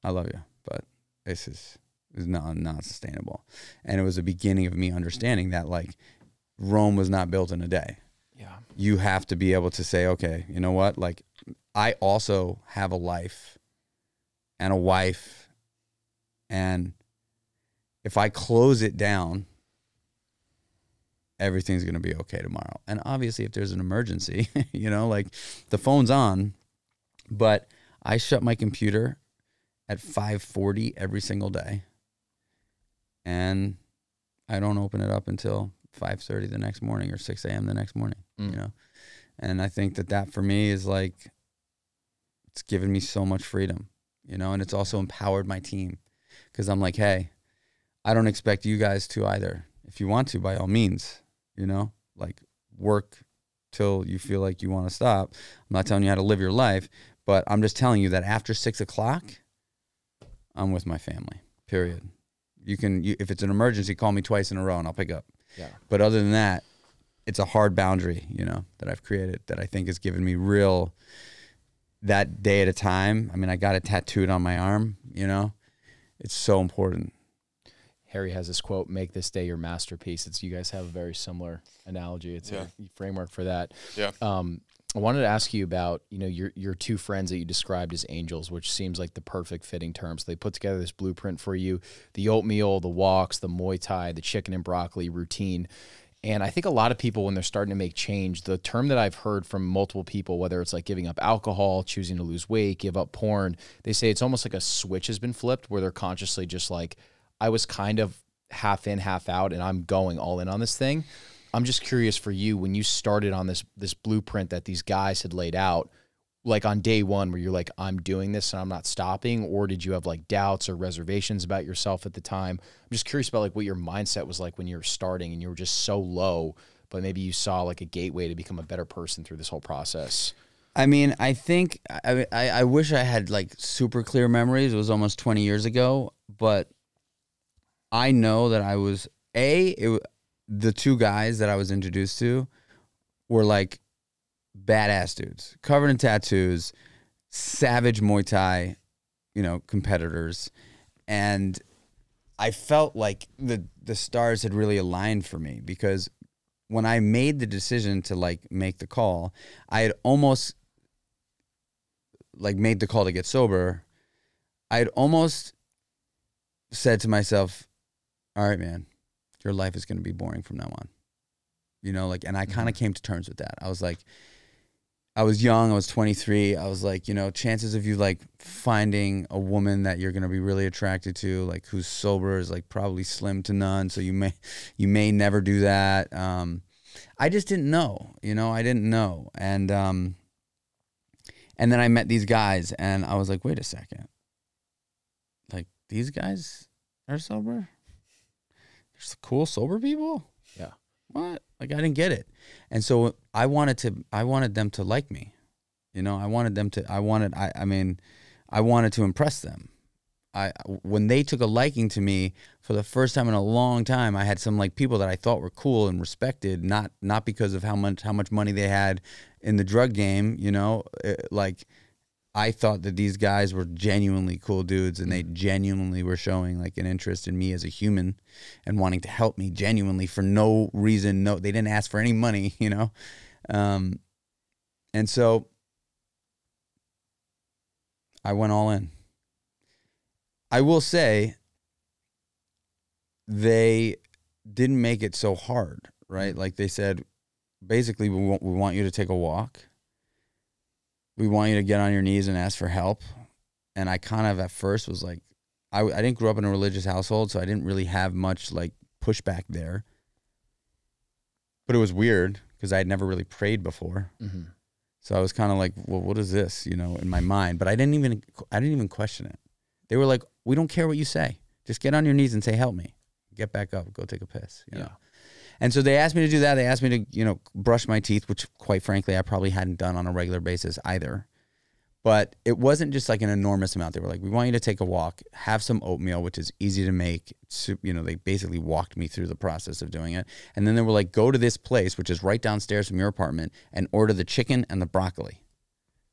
I love you, but this is not sustainable. And it was the beginning of me understanding that like Rome was not built in a day. Yeah. You have to be able to say, okay, you know what? Like I also have a life and a wife, and if I close it down, everything's going to be okay tomorrow. And obviously if there's an emergency, like the phone's on, but I shut my computer at 5:40 every single day, and I don't open it up until 5:30 the next morning or 6 a.m. the next morning, And I think that for me is like, it's given me so much freedom, and it's also empowered my team because I'm like, hey, I don't expect you guys to either. If you want to, by all means, like work till you feel like you want to stop. I'm not telling you how to live your life, but I'm just telling you that after 6 o'clock, I'm with my family, period. If it's an emergency, call me twice in a row and I'll pick up. Yeah. But other than that, it's a hard boundary, that I've created that I think has given me real, that day at a time. I mean, I got it tattooed on my arm, It's so important. Harry has this quote, make this day your masterpiece. You guys have a very similar analogy. It's a framework for that. Yeah. I wanted to ask you about, your two friends that you described as angels, which seems like the perfect fitting terms. They put together this blueprint for you, the oatmeal, the walks, the Muay Thai, the chicken and broccoli routine. And I think a lot of people, when they're starting to make change, the term that I've heard from multiple people, whether it's like giving up alcohol, choosing to lose weight, give up porn, they say it's almost like a switch has been flipped where they're consciously just like, I was kind of half in, half out, and I'm going all in on this thing. I'm just curious for you, when you started on this blueprint that these guys had laid out, like on day one, where you're like, I'm doing this and I'm not stopping, or did you have like doubts or reservations about yourself at the time? I'm just curious about like what your mindset was like when you were starting and you were just so low, but maybe you saw like a gateway to become a better person through this whole process. I mean, I think I wish I had like super clear memories. It was almost 20 years ago, but I know that I was the two guys that I was introduced to were like badass dudes, covered in tattoos, savage Muay Thai, competitors. And I felt like the stars had really aligned for me, because when I made the decision to like make the call, I had almost like made the call to get sober. I had almost said to myself, all right, man, your life is going to be boring from now on. And I kind of came to terms with that. I was like, I was young, I was 23. I was like, chances of you like finding a woman that you're going to be really attracted to, like who's sober, is like probably slim to none. So you may never do that. I just didn't know, I didn't know. And then I met these guys and I was like, wait a second. Like, these guys are sober? There's cool sober people? Yeah. What? Like, I didn't get it. And so I wanted them to like me. I wanted to impress them. When they took a liking to me for the first time in a long time, I had some like people that I thought were cool and respected, not because of how much money they had in the drug game, like I thought that these guys were genuinely cool dudes, and they genuinely were showing like an interest in me as a human and wanting to help me genuinely for no reason. No, they didn't ask for any money, and so I went all in. I will say they didn't make it so hard, right? Like they said, basically, we want you to take a walk. We want you to get on your knees and ask for help. And I kind of at first was like, I didn't grow up in a religious household, so I didn't really have much like pushback there. But it was weird because I had never really prayed before. Mm-hmm. So I was kind of like, well, what is this, in my mind? But I didn't even question it. They were like, we don't care what you say. Just get on your knees and say, help me. Get back up. Go take a piss. You know? And so they asked me to do that. They asked me to, brush my teeth, which quite frankly, I probably hadn't done on a regular basis either. But it wasn't just like an enormous amount. They were like, we want you to take a walk, have some oatmeal, which is easy to make. They basically walked me through the process of doing it. And then they were like, go to this place, which is right downstairs from your apartment, and order the chicken and the broccoli,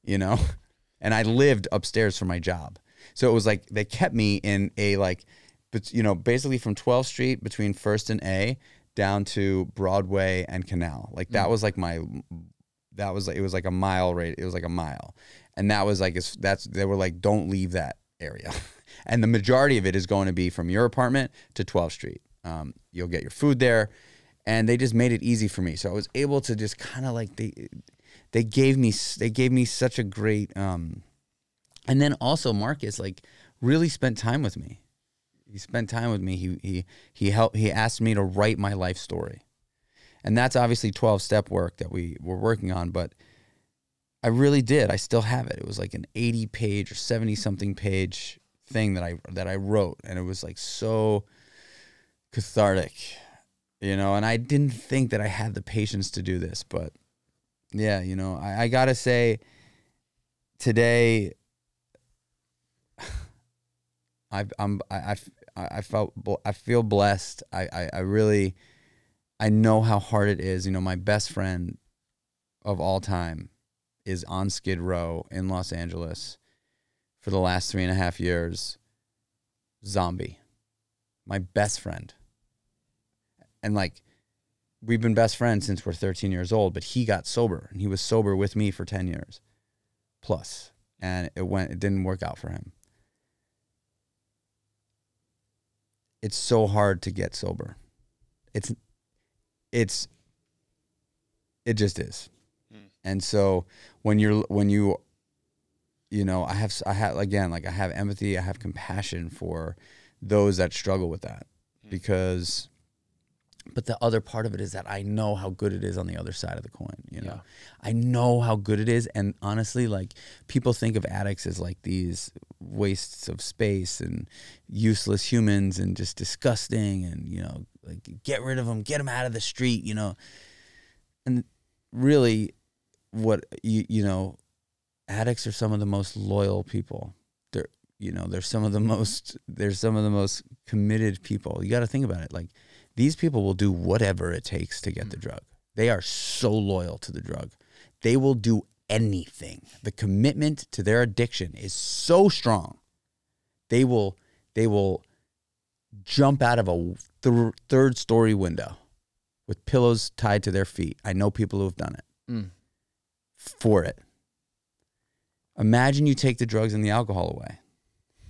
And I lived upstairs for my job. So it was like, they kept me in a like, but basically from 12th Street between 1st and A down to Broadway and Canal. Like that was like it was like a mile rate. It was like a mile. And that was like, they were like, don't leave that area. And the majority of it is going to be from your apartment to 12th Street. You'll get your food there. And they just made it easy for me. So I was able to just kind of like, they gave me such a great, and then also Marcus like really spent time with me. He spent time with me. He asked me to write my life story. And that's obviously 12-step work that we were working on, but I really did. I still have it. It was like an 80-page or 70-something page thing that I wrote, and it was like so cathartic, and I didn't think that I had the patience to do this, but yeah, I got to say today I feel blessed. I really know how hard it is. My best friend of all time is on Skid Row in Los Angeles for the last 3.5 years. Zombie. My best friend. And like, we've been best friends since we're 13 years old, but he got sober, and he was sober with me for 10 years plus. And it didn't work out for him. It's so hard to get sober. it just is. And so when you I have empathy, I have compassion for those that struggle with that, but the other part of it is that I know how good it is on the other side of the coin. I know how good it is. And honestly, like, people think of addicts as like these wastes of space and useless humans and just disgusting and, like, get rid of them, get them out of the street, and really addicts are some of the most loyal people. They're some of the most committed people. You got to think about it. Like, these people will do whatever it takes to get the drug. They are so loyal to the drug. They will do anything. The commitment to their addiction is so strong. They will jump out of a third story window with pillows tied to their feet. I know people who have done it for it. Imagine you take the drugs and the alcohol away.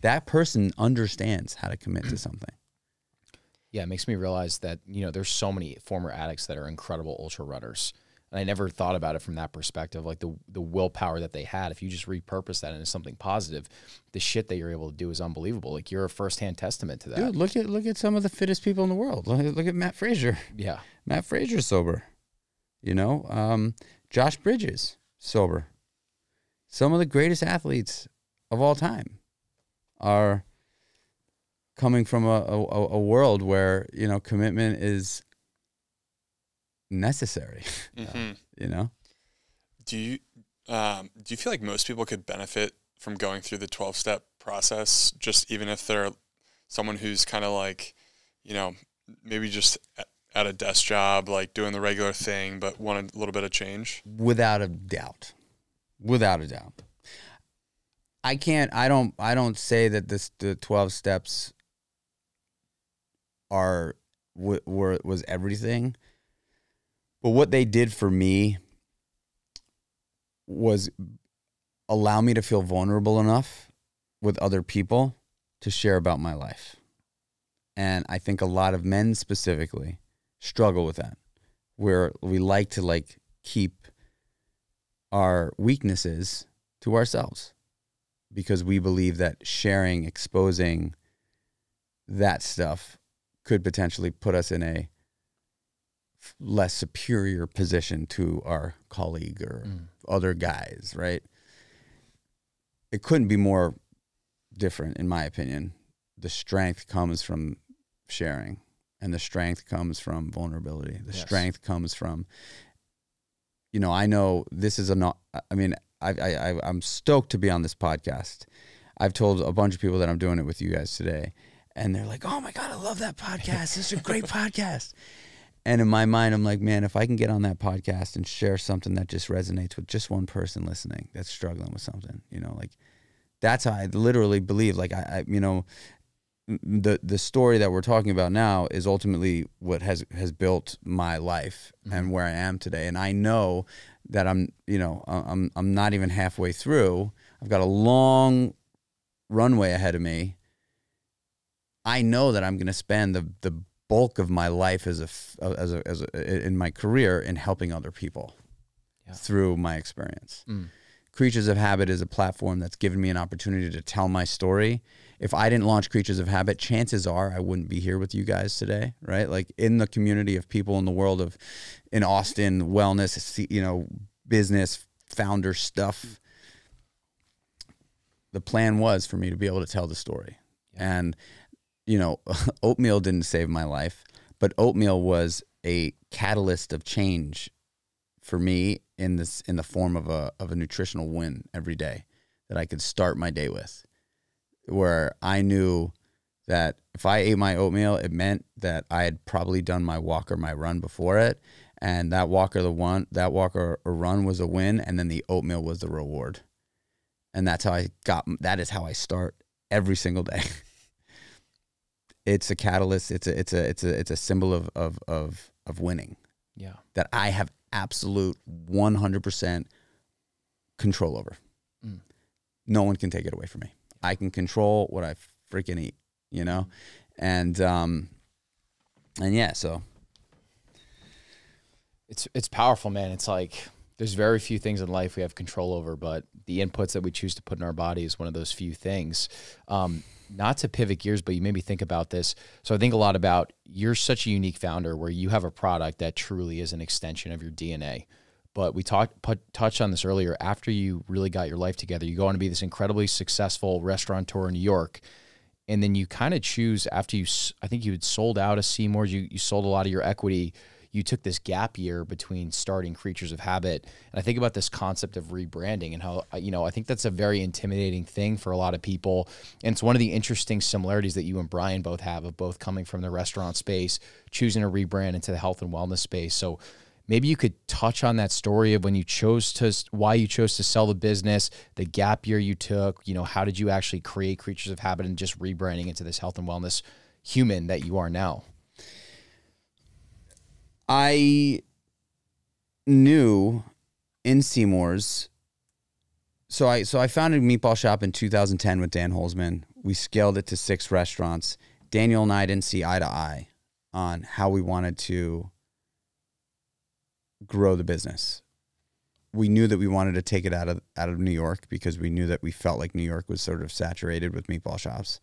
That person understands how to commit to something. Yeah, it makes me realize that, there's so many former addicts that are incredible ultra runners. And I never thought about it from that perspective, like the willpower that they had. If you just repurpose that into something positive, the shit that you're able to do is unbelievable. Like, you're a firsthand testament to that. Dude, look at some of the fittest people in the world. Look at Matt Frazier. Yeah. Matt Frazier's sober. Josh Bridges, sober. Some of the greatest athletes of all time are coming from a world where, commitment is necessary. Do you feel like most people could benefit from going through the 12-step process, just even if they're someone who's kind of like, maybe just at a desk job, like doing the regular thing, but want a little bit of change? Without a doubt. I don't say that the 12 steps was everything, but what they did for me was allow me to feel vulnerable enough with other people to share about my life. And I think a lot of men specifically struggle with that, where we like to keep our weaknesses to ourselves because we believe that sharing, exposing that stuff could potentially put us in a less superior position to our colleague or other guys, right? It couldn't be more different, in my opinion. The strength comes from sharing, and the strength comes from vulnerability. The strength comes from, I know this is I'm stoked to be on this podcast. I've told a bunch of people that I'm doing it with you guys today, and they're like, oh my God, I love that podcast. This is a great podcast. And in my mind, I'm like, man, if I can get on that podcast and share something that just resonates with just one person listening that's struggling with something, that's how I literally believe. Like, the story that we're talking about now is ultimately what has built my life and where I am today. And I know that I'm not even halfway through. I've got a long runway ahead of me. I know that I'm going to spend the bulk of my life in my career in helping other people through my experience. Kreatures of Habit is a platform that's given me an opportunity to tell my story. If I didn't launch Kreatures of Habit, chances are I wouldn't be here with you guys today, right? Like, in the community of people in the world in Austin, wellness, business, founder stuff, the plan was for me to be able to tell the story. And, oatmeal didn't save my life, but oatmeal was a catalyst of change for me in the form of a nutritional win every day that I could start my day with, where I knew that if I ate my oatmeal, it meant that I had probably done my walk or my run before it, and that walk or run was a win, and then the oatmeal was the reward. And that is how I start every single day. It's a catalyst. It's a symbol of winning. Yeah. That I have absolute 100% control over. No one can take it away from me. I can control what I freaking eat, and yeah, so It's powerful, man. It's like there's very few things in life we have control over, but the inputs that we choose to put in our body is one of those few things. Not to pivot gears, but you made me think about this. So I think a lot about, you're such a unique founder where you have a product that truly is an extension of your DNA. But we touched on this earlier. After you really got your life together, you go on to be this incredibly successful restaurateur in New York. And then you kind of choose, after I think you had sold out of Seymour's, you sold a lot of your equity. You took this gap year between starting Creatures of Habit. And I think about this concept of rebranding and how, I think that's a very intimidating thing for a lot of people. And it's one of the interesting similarities that you and Brian both have, of both coming from the restaurant space, choosing to rebrand into the health and wellness space. So maybe you could touch on that story of why you chose to sell the business, the gap year you took, how did you actually create Creatures of Habit and just rebranding into this health and wellness human that you are now? I knew in Seymour's. So I founded Meatball Shop in 2010 with Dan Holzman. We scaled it to 6 restaurants. Daniel and I didn't see eye to eye on how we wanted to grow the business. We knew that we wanted to take it out of New York because we knew that we felt like New York was sort of saturated with meatball shops.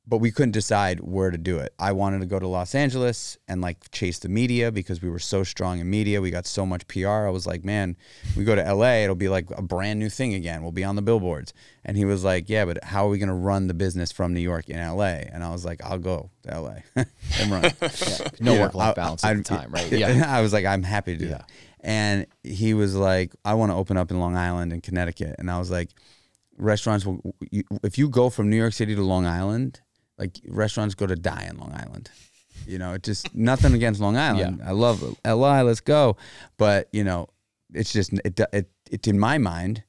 But we couldn't decide where to do it. I wanted to go to Los Angeles and like chase the media because we were so strong in media. We got so much PR. I was like, man, we go to LA, it'll be like a brand new thing again. We'll be on the billboards. And he was like, yeah, but how are we going to run the business from New York in LA? And I was like, I'll go to LA and run. No work-life balance at the time, right? Yeah. I was like, I'm happy to do that. And he was like, I want to open up in Long Island and Connecticut. And I was like, restaurants, if you go from New York City to Long Island, like restaurants go to die in Long Island, it just nothing against Long Island. I love LI, let's go. But, it's just, it in my mind,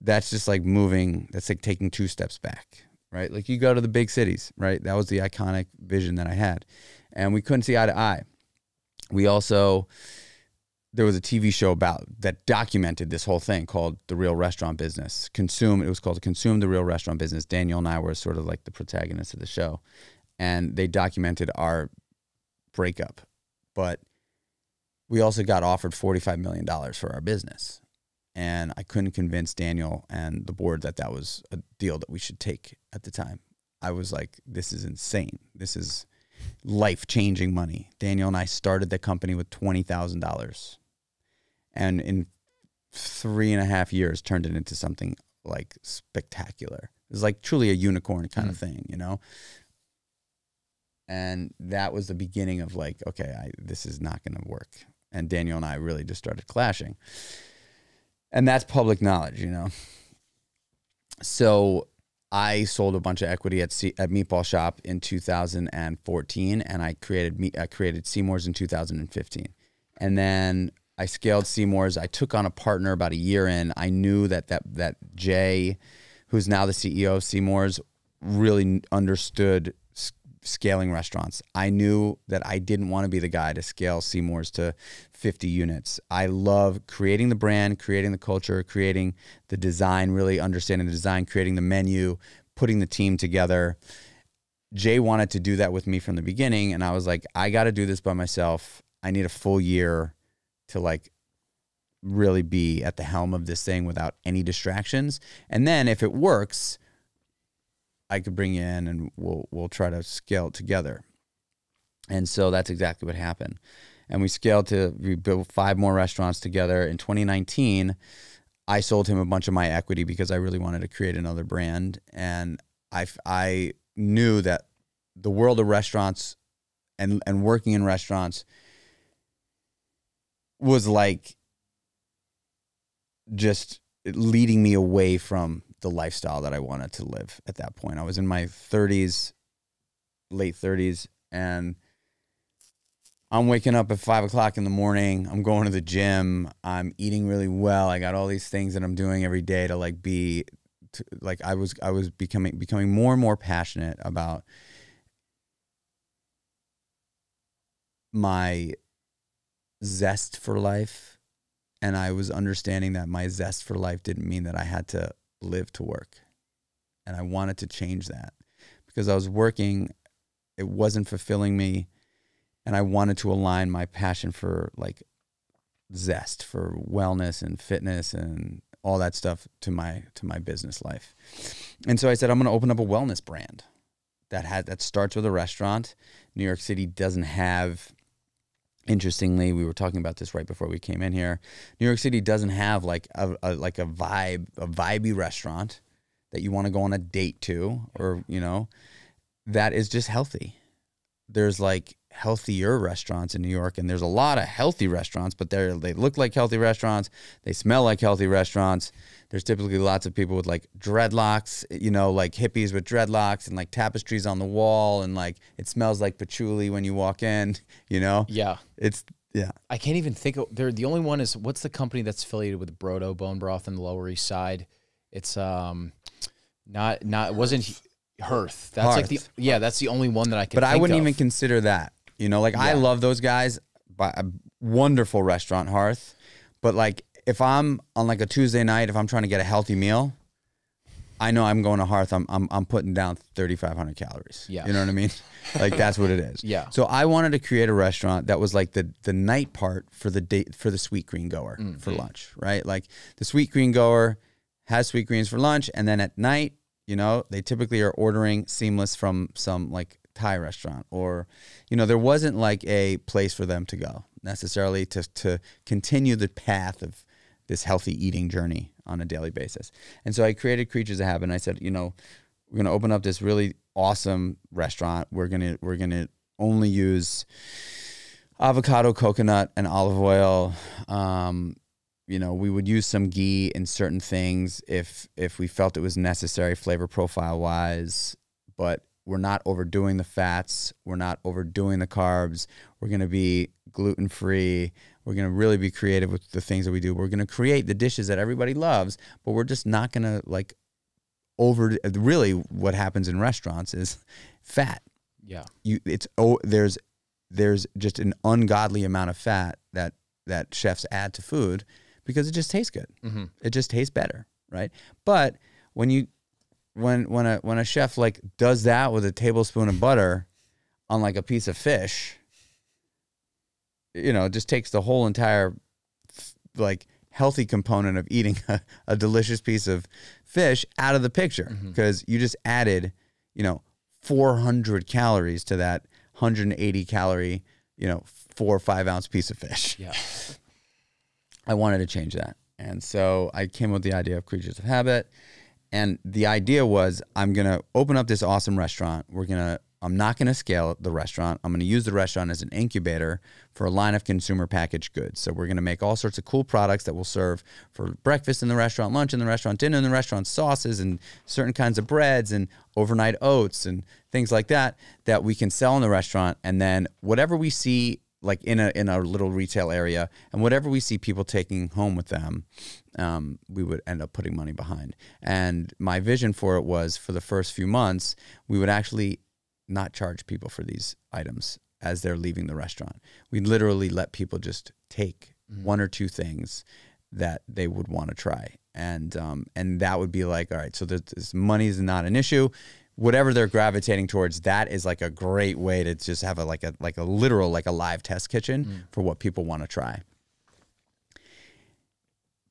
that's just like moving, that's like taking 2 steps back, right? Like you go to the big cities, right? That was the iconic vision that I had. And we couldn't see eye to eye. We also, there was a TV show that documented this whole thing called The Real Restaurant Business. It was called Consume the Real Restaurant Business. Daniel and I were sort of like the protagonists of the show. And they documented our breakup. But we also got offered $45 million for our business. And I couldn't convince Daniel and the board that was a deal that we should take at the time. I was like, this is insane. This is life-changing money. Daniel and I started the company with $20,000. And in 3.5 years turned it into something like spectacular. It was like truly a unicorn kind of thing, And that was the beginning of like, okay, this is not going to work. And Daniel and I really just started clashing. And that's public knowledge, So I sold a bunch of equity at Meatball Shop in 2014, and I created Seymour's in 2015. And then I scaled Seymour's. I took on a partner about a year in. I knew that Jay, who's now the CEO of Seymour's, really understood scaling restaurants. I knew that I didn't want to be the guy to scale Seymour's to 50 units. I love creating the brand, creating the culture, creating the design, really understanding the design, creating the menu, putting the team together. Jay wanted to do that with me from the beginning, and I was like, I got to do this by myself. I need a full year to like really be at the helm of this thing without any distractions. And then if it works, I could bring you in and we'll try to scale it together. And so that's exactly what happened. And we built 5 more restaurants together. In 2019, I sold him a bunch of my equity because I really wanted to create another brand. And I knew that the world of restaurants and working in restaurants was like just leading me away from the lifestyle that I wanted to live at that point. I was in my 30s, late 30s, and I'm waking up at 5 o'clock in the morning. I'm going to the gym. I'm eating really well. I got all these things that I'm doing every day to like I was becoming more and more passionate about my zest for life. And I was understanding that my zest for life didn't mean that I had to live to work. And I wanted to change that because I was working. It wasn't fulfilling me. And I wanted to align my passion for like zest for wellness and fitness and all that stuff to my business life. And so I said, I'm going to open up a wellness brand that starts with a restaurant. New York City doesn't have, interestingly, we were talking about this right before we came in here. New York City doesn't have like a vibey restaurant that you want to go on a date to, or, you know, that is just healthy. There's like healthier restaurants in New York, and there's a lot of healthy restaurants, but they look like healthy restaurants. They smell like healthy restaurants. There's typically lots of people with like dreadlocks, you know, like hippies with dreadlocks and like tapestries on the wall, and like it smells like patchouli when you walk in, you know? Yeah. Yeah. I can't even think of, the only one is, what's the company that's affiliated with Brodo Bone Broth in the Lower East Side? It's it wasn't Hearth. That's like that's the only one that I can think of. But I wouldn't even consider that. You know, like I love those guys, but a wonderful restaurant, Hearth. But like if I'm on like a Tuesday night, if I'm trying to get a healthy meal, I know I'm going to Hearth. I'm putting down 3,500 calories. Yeah. You know what I mean? Like that's what it is. Yeah. So I wanted to create a restaurant that was like the night part for the sweet green goer for lunch, right? Like the sweet green goer has sweet greens for lunch, and then at night, you know, they typically are ordering seamless from some like Thai restaurant, or, you know, there wasn't like a place for them to go necessarily to continue the path of this healthy eating journey on a daily basis. And so I created Kreatures of Habit, and I said, you know, we're going to open up this really awesome restaurant. We're going to only use avocado, coconut, and olive oil. You know, we would use some ghee in certain things if we felt it was necessary flavor profile wise, but we're not overdoing the fats. We're not overdoing the carbs. We're going to be gluten-free. We're going to really be creative with the things that we do. We're going to create the dishes that everybody loves, but we're just not going to like really what happens in restaurants is fat. Yeah. There's just an ungodly amount of fat that chefs add to food because it just tastes good. Mm-hmm. It just tastes better, right? But when a chef like does that with a tablespoon of butter on like a piece of fish, you know, it just takes the whole entire like healthy component of eating a delicious piece of fish out of the picture, because you just added, you know, 400 calories to that 180 calorie, you know, 4 or 5 ounce piece of fish. Yeah. I wanted to change that. And so I came up with the idea of Kreatures of Habit. And the idea was, I'm going to open up this awesome restaurant. I'm not going to scale the restaurant. I'm going to use the restaurant as an incubator for a line of consumer packaged goods. So we're going to make all sorts of cool products that will serve for breakfast in the restaurant, lunch in the restaurant, dinner in the restaurant, sauces and certain kinds of breads and overnight oats and things like that we can sell in the restaurant. And then whatever we see like in a little retail area, and whatever we see people taking home with them, we would end up putting money behind. And my vision for it was, for the first few months, we would actually not charge people for these items as they're leaving the restaurant. We'd literally let people just take one or two things that they would want to try. And that would be like, all right, so this money is not an issue. Whatever they're gravitating towards, that is like a great way to just have a literal live test kitchen for what people want to try.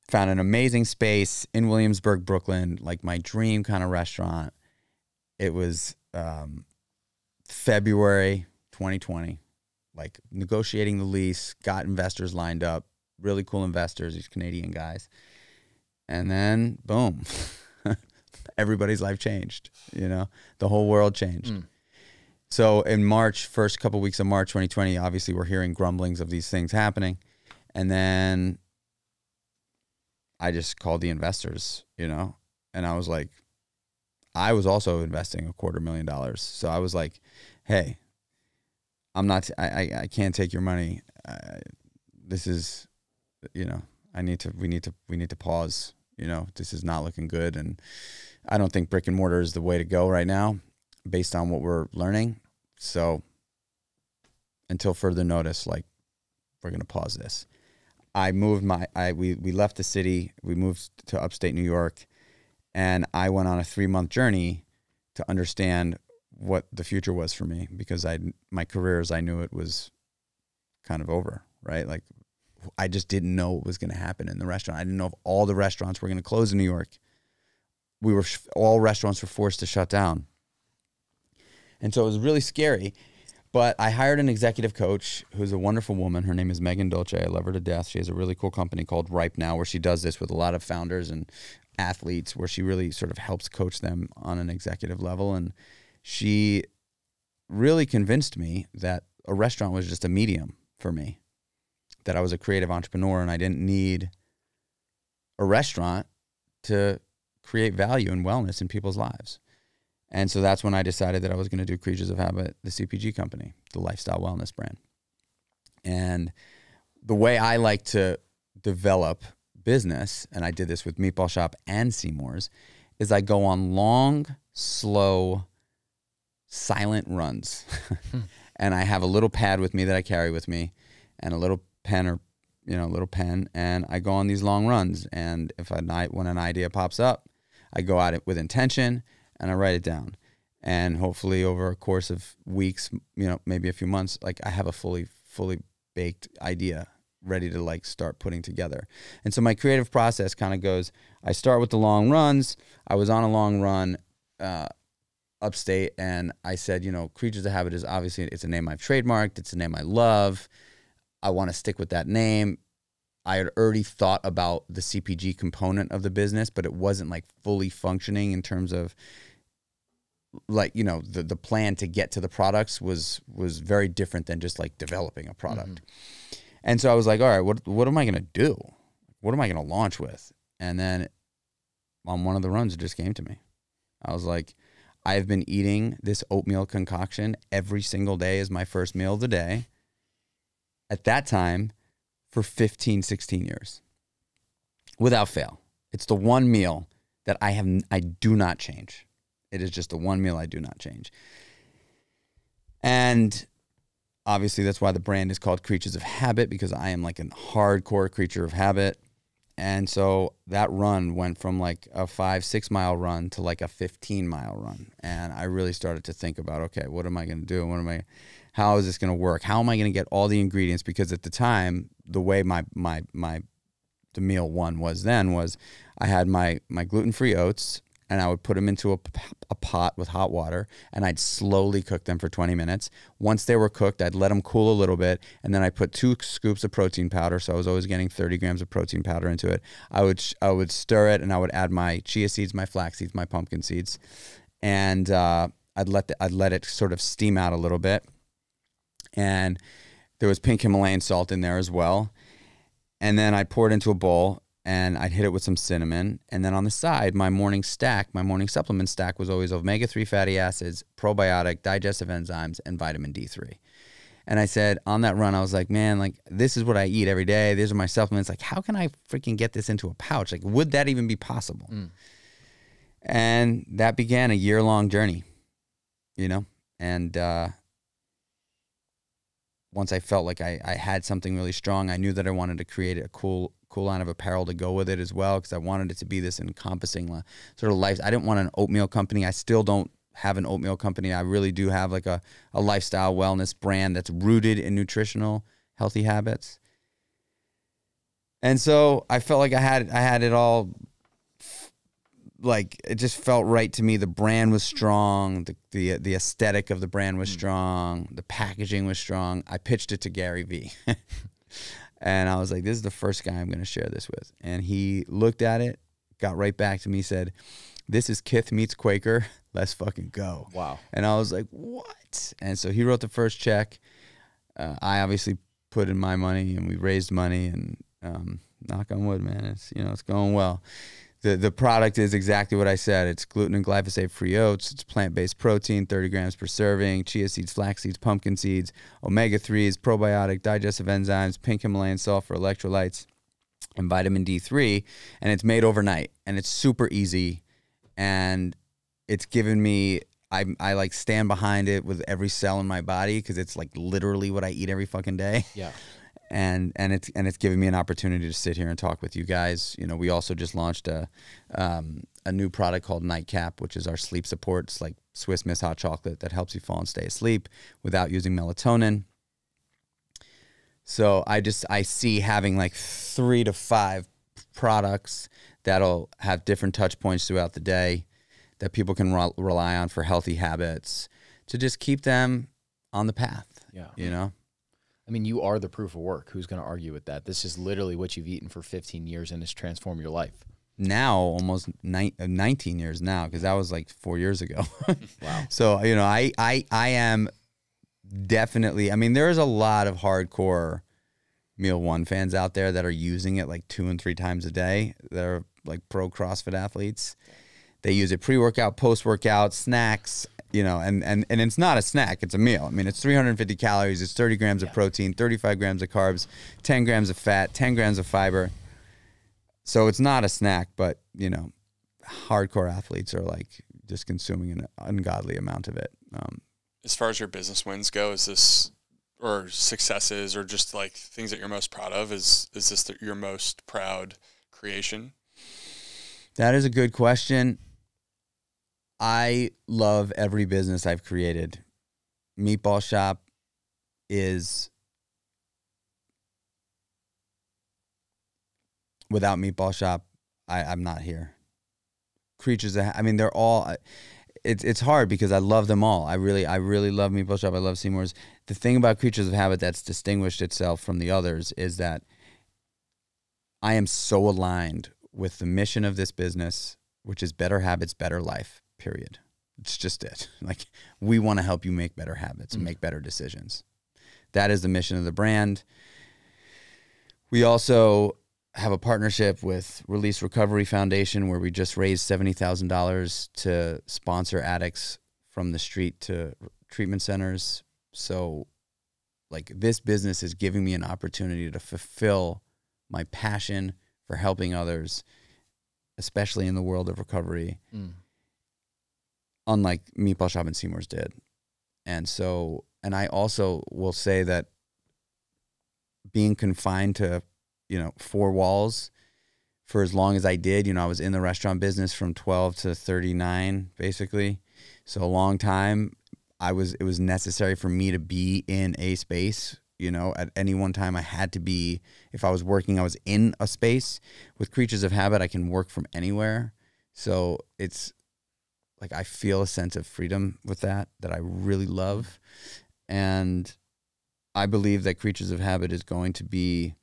Found an amazing space in Williamsburg, Brooklyn, like my dream kind of restaurant. It was February 2020, like negotiating the lease, got investors lined up, really cool investors, these Canadian guys. And then boom. Everybody's life changed, you know, the whole world changed. So in March, first couple weeks of March 2020, obviously we're hearing grumblings of these things happening. And then I just called the investors, you know, and I was like, I was also investing $250,000. So I was like, hey, I can't take your money. This is, you know, we need to pause, you know, this is not looking good. And I don't think brick and mortar is the way to go right now based on what we're learning. So until further notice, like, we're going to pause this. We left the city, we moved to upstate New York, and I went on a 3-month journey to understand what the future was for me, because my career as I knew it was kind of over, right? Like I just didn't know what was going to happen in the restaurant. I didn't know if all the restaurants were going to close in New York. All restaurants were forced to shut down. And so it was really scary. But I hired an executive coach who's a wonderful woman. Her name is Megan Dolce. I love her to death. She has a really cool company called Ripe Now, where she does this with a lot of founders and athletes, where she really sort of helps coach them on an executive level. And she really convinced me that a restaurant was just a medium for me, that I was a creative entrepreneur and I didn't need a restaurant to create value and wellness in people's lives. And so that's when I decided that I was going to do Kreatures of Habit, the CPG company, the lifestyle wellness brand. And the way I like to develop business, and I did this with Meatball Shop and Seymour's, is I go on long, slow, silent runs. And I have a little pad with me that I carry with me and a little pen and I go on these long runs. And when an idea pops up, I go at it with intention and I write it down. And hopefully over a course of weeks, maybe a few months, like I have a fully baked idea ready to like start putting together. And so my creative process kind of goes, I start with the long runs. I was on a long run upstate, and I said, Kreatures of Habit is obviously, it's a name I've trademarked. It's a name I love. I want to stick with that name. I had already thought about the CPG component of the business, but it wasn't like fully functioning in terms of like, the plan to get to the products was very different than just like developing a product. Mm-hmm. And so I was like, all right, what am I going to do? What am I going to launch with? And then on one of the runs, it just came to me. I was like, I've been eating this oatmeal concoction every single day as my first meal of the day at that time for 15, 16 years without fail. It's the one meal that I do not change. It is just the one meal I do not change. And obviously that's why the brand is called Kreatures of Habit, because I am like a hardcore creature of habit. And so that run went from like a 5-6 mile run to like a 15-mile run. And I really started to think about, okay, what am I going to do? How is this going to work? How am I going to get all the ingredients? Because at the time, the way the meal one was then was I had my gluten-free oats, and I would put them into a pot with hot water, and I'd slowly cook them for 20 minutes. Once they were cooked, I'd let them cool a little bit, and then I put 2 scoops of protein powder, so I was always getting 30 grams of protein powder into it. I would stir it, and I would add my chia seeds, my flax seeds, my pumpkin seeds, and I'd let it sort of steam out a little bit. And there was pink Himalayan salt in there as well. And then I'd pour it into a bowl, and I'd hit it with some cinnamon. And then on the side, my morning supplement stack was always omega-3 fatty acids, probiotic, digestive enzymes, and vitamin D3. And I said, on that run, I was like, man, like, this is what I eat every day. These are my supplements. Like, how can I freaking get this into a pouch? Like, would that even be possible? And that began a year-long journey, and once I felt like I had something really strong, I knew that I wanted to create a cool line of apparel to go with it as well, because I wanted it to be this encompassing sort of life. I didn't want an oatmeal company. I still don't have an oatmeal company. I really do have like a lifestyle wellness brand that's rooted in nutritional healthy habits. And so I felt like I had it all. Like, it just felt right to me. The brand was strong. The aesthetic of the brand was strong. The packaging was strong. I pitched it to Gary Vee. And I was like, this is the first guy I'm going to share this with. And he looked at it, got right back to me, said, this is Kith meets Quaker. Let's fucking go. Wow. And I was like, what? And so he wrote the first check. I obviously put in my money, and we raised money, and knock on wood, man, it's going well. The product is exactly what I said. It's gluten and glyphosate-free oats. It's plant-based protein, 30 grams per serving, chia seeds, flax seeds, pumpkin seeds, omega-3s, probiotic, digestive enzymes, pink Himalayan salt for electrolytes, and vitamin D3. And it's made overnight, and it's super easy. And it's given me, I like stand behind it with every cell in my body, because it's like literally what I eat every fucking day. Yeah. And it's given me an opportunity to sit here and talk with you guys. We also just launched a new product called Nightcap, which is our sleep support. It's like Swiss Miss hot chocolate that helps you fall and stay asleep without using melatonin. So I see having like 3 to 5 products that'll have different touch points throughout the day that people can rely on for healthy habits to just keep them on the path. Yeah. You know? I mean, you are the proof of work. Who's going to argue with that? This is literally what you've eaten for 15 years and it's transformed your life. Now, almost 19 years now, because that was like 4 years ago. Wow. So, you know, I am definitely, I mean, there's a lot of hardcore Meal One fans out there that are using it like 2 and 3 times a day. They're like pro CrossFit athletes. They use it pre-workout, post-workout, snacks, you know, and it's not a snack, it's a meal. I mean, it's 350 calories, it's 30 grams of protein, 35 grams of carbs, 10 grams of fat, 10 grams of fiber. So it's not a snack, but, you know, hardcore athletes are like just consuming an ungodly amount of it. As far as your business wins go, is this, or successes, or just like things that you're most proud of, is this your most proud creation? That is a good question. I love every business I've created. Meatball Shop is, without Meatball Shop, I'm not here. Creatures of, I mean, they're all, it's hard because I love them all. I really love Meatball Shop. I love Seymour's. The thing about Creatures of Habit that's distinguished itself from the others is that I am so aligned with the mission of this business, which is better habits, better life, period. It's just it. Like, we want to help you make better habits and make better decisions. That is the mission of the brand. We also have a partnership with Release Recovery Foundation where we just raised $70,000 to sponsor addicts from the street to treatment centers. So, like, this business is giving me an opportunity to fulfill my passion for helping others, especially in the world of recovery, unlike Meatball Shop and Seymour's did. And so, and I also will say that being confined to, you know, 4 walls for as long as I did, you know, I was in the restaurant business from 12 to 39, basically. So a long time. It was necessary for me to be in a space. You know, at any one time I had to be, if I was working, I was in a space. With Creatures of Habit, I can work from anywhere. So it's like I feel a sense of freedom with that I really love. And I believe that Creatures of Habit is going to be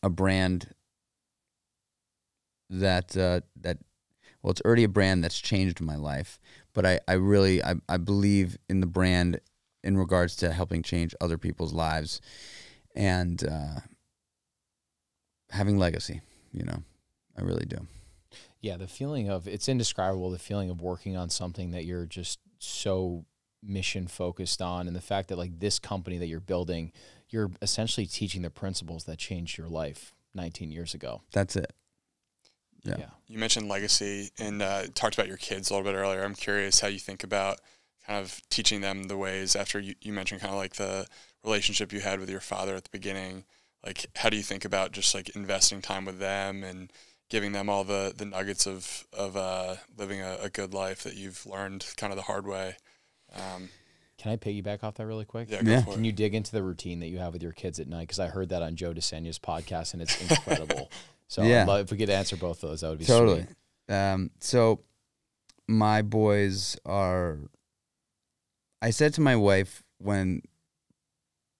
a brand that, well, it's already a brand that's changed my life. But I really believe in the brand in regards to helping change other people's lives and having legacy, you know, I really do. Yeah, the feeling of, it's indescribable, the feeling of working on something that you're just so mission focused on, and the fact that like this company that you're building, you're essentially teaching the principles that changed your life 19 years ago. That's it. Yeah. You mentioned legacy and talked about your kids a little bit earlier. I'm curious how you think about kind of teaching them the ways after you mentioned kind of like the relationship you had with your father at the beginning. Like, how do you think about just like investing time with them and giving them all the nuggets of living a good life that you've learned kind of the hard way? Can I piggyback off that really quick? Yeah, go for it. Can you dig into the routine that you have with your kids at night? Because I heard that on Joe DeSanya's podcast, and it's incredible. So yeah. I'd love, if we could answer both of those, that would be totally sweet. So my boys are, I said to my wife when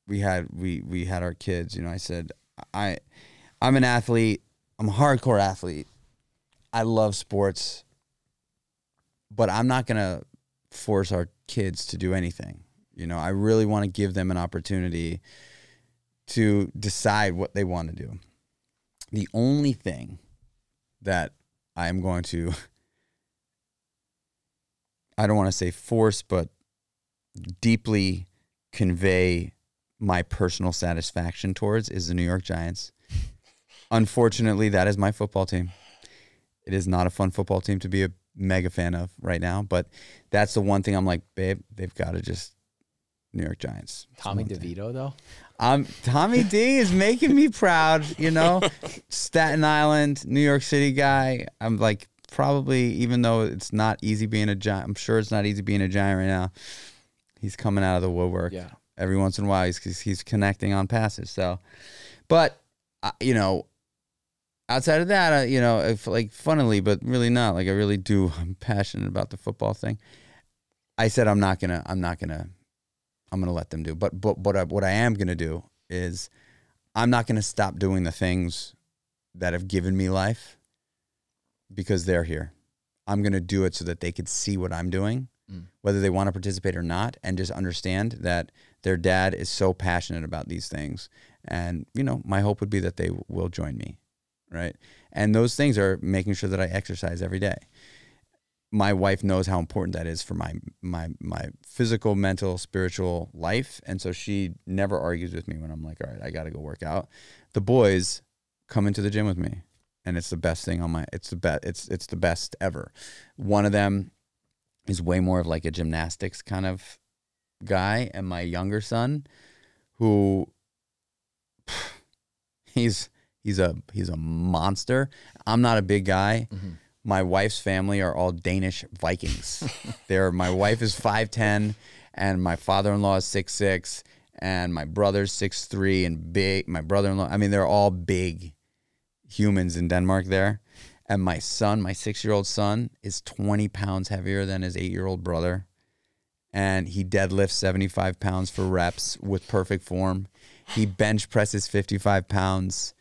we had our kids, you know, I said, I'm an athlete. I'm a hardcore athlete. I love sports, but I'm not going to force our kids to do anything. You know, I really want to give them an opportunity to decide what they want to do. The only thing that I am going to, I don't want to say force, but deeply convey my personal satisfaction towards is the New York Giants. Unfortunately, that is my football team. It is not a fun football team to be a mega fan of right now, but that's the one thing I'm like, babe, they've got to just New York Giants. Tommy DeVito, though? Tommy D is making me proud, you know. Staten Island, New York City guy. I'm like, probably, even though it's not easy being a Giant, I'm sure it's not easy being a Giant right now. He's coming out of the woodwork. Yeah. every once in a while he's connecting on passes. So, but you know, outside of that, you know, if, like, funnily, but really not. Like, I'm passionate about the football thing. I said I'm gonna let them do. But what I am gonna do is I'm not gonna stop doing the things that have given me life because they're here. I'm gonna do it so that they could see what I'm doing, whether they want to participate or not, and just understand that their dad is so passionate about these things. And, you know, my hope would be that they will join me. Right. And those things are making sure that I exercise every day. My wife knows how important that is for my physical, mental, spiritual life. And so she never argues with me when I'm like, all right, I got to go work out. The boys come into the gym with me, and it's the best thing it's the best ever. One of them is way more of like a gymnastics kind of guy. And my younger son, who he's a monster. I'm not a big guy. Mm-hmm. My wife's family are all Danish Vikings. My wife is 5'10", and my father-in-law is 6'6", and my brother's 6'3" and big. My brother-in-law, I mean, they're all big humans in Denmark there. And my son, my 6-year-old son, is 20 pounds heavier than his 8-year-old brother. And he deadlifts 75 pounds for reps with perfect form. He bench presses 55 pounds.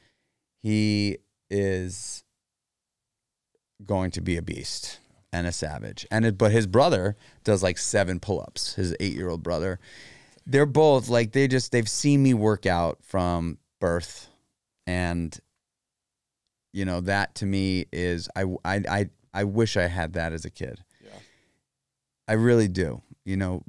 He is going to be a beast and a savage. But his brother does like 7 pull-ups, his 8-year-old brother. They're both like, they've seen me work out from birth. And, you know, that to me is, I wish I had that as a kid. Yeah. I really do. You know,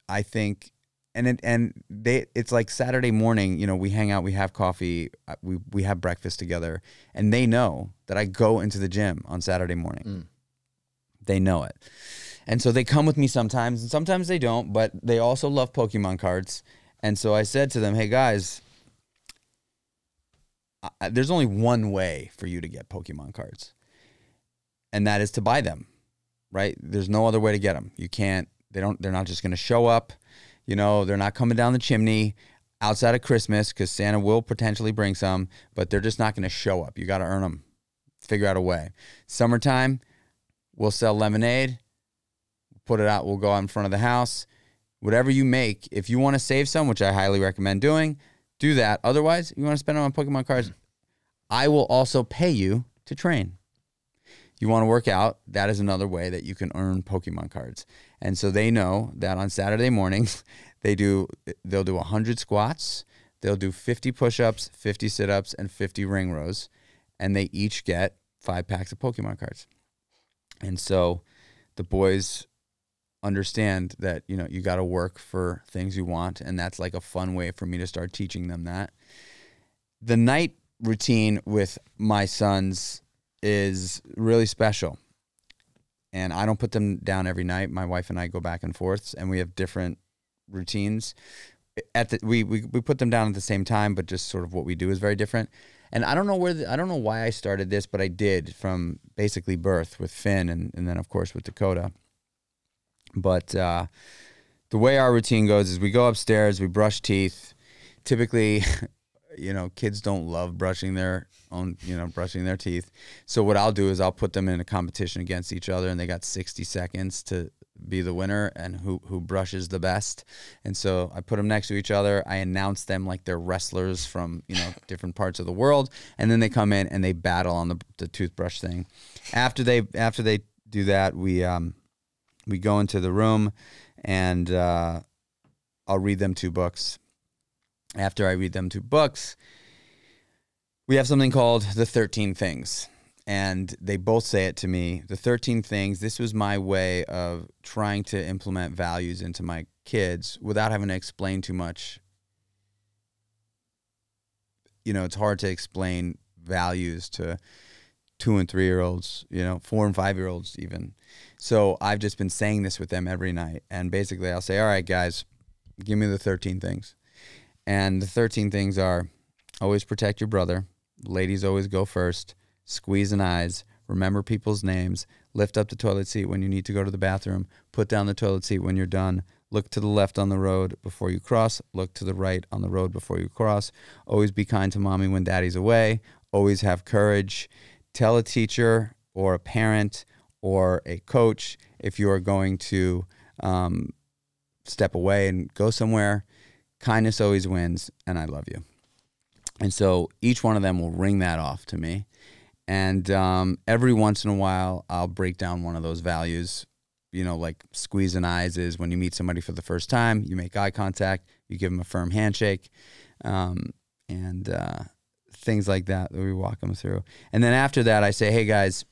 I think, it's like Saturday morning, you know, we hang out, we have coffee, we have breakfast together, and they know that I go into the gym on Saturday morning. They know it. And so they come with me sometimes, and sometimes they don't, but they also love Pokemon cards. And so I said to them, hey guys, there's only one way for you to get Pokemon cards, and that is to buy them, right? There's no other way to get them. You can't, they're not just going to show up. You know, they're not coming down the chimney outside of Christmas, because Santa will potentially bring some, but they're just not going to show up. You got to earn them. Figure out a way. Summertime, we'll sell lemonade. Put it out. We'll go out in front of the house. Whatever you make, if you want to save some, which I highly recommend doing, do that. Otherwise, you want to spend them on Pokemon cards, I will also pay you to train. You want to work out, that is another way that you can earn Pokemon cards. And so they know that on Saturday mornings, they'll do 100 squats, they'll do 50 push-ups, 50 sit-ups, and 50 ring rows, and they each get 5 packs of Pokemon cards. And so the boys understand that, you know, you got to work for things you want, and that's like a fun way for me to start teaching them that. The night routine with my sons is really special, and I don't put them down every night. My wife and I go back and forth, and we have different routines. We put them down at the same time, but just sort of what we do is very different. And I don't know I don't know why I started this, but I did, from basically birth with Finn, and then of course with Dakota. But the way our routine goes is we go upstairs, we brush teeth. Typically, you know, kids don't love brushing their teeth. So what I'll do is I'll put them in a competition against each other, and they got 60 seconds to be the winner and who brushes the best. And so I put them next to each other. I announce them like they're wrestlers from, you know, different parts of the world. And then they come in and they battle on the toothbrush thing. After they do that, we go into the room, and I'll read them 2 books. After I read them 2 books, we have something called the 13 things. And they both say it to me. The 13 things, this was my way of trying to implement values into my kids without having to explain too much. You know, it's hard to explain values to 2 and 3-year-olds, you know, 4 and 5-year-olds even. So I've just been saying this with them every night. And basically I'll say, all right, guys, give me the 13 things. And the 13 things are: always protect your brother. Ladies always go first. Squeeze an eyes. Remember people's names. Lift up the toilet seat when you need to go to the bathroom. Put down the toilet seat when you're done. Look to the left on the road before you cross. Look to the right on the road before you cross. Always be kind to mommy when daddy's away. Always have courage. Tell a teacher or a parent or a coach if you are going to step away and go somewhere. Kindness always wins, and I love you. And so each one of them will ring that off to me. And every once in a while, I'll break down one of those values. You know, like squeezing eyes is when you meet somebody for the first time, you make eye contact, you give them a firm handshake, and things like that we walk them through. And then after that, I say, hey, guys,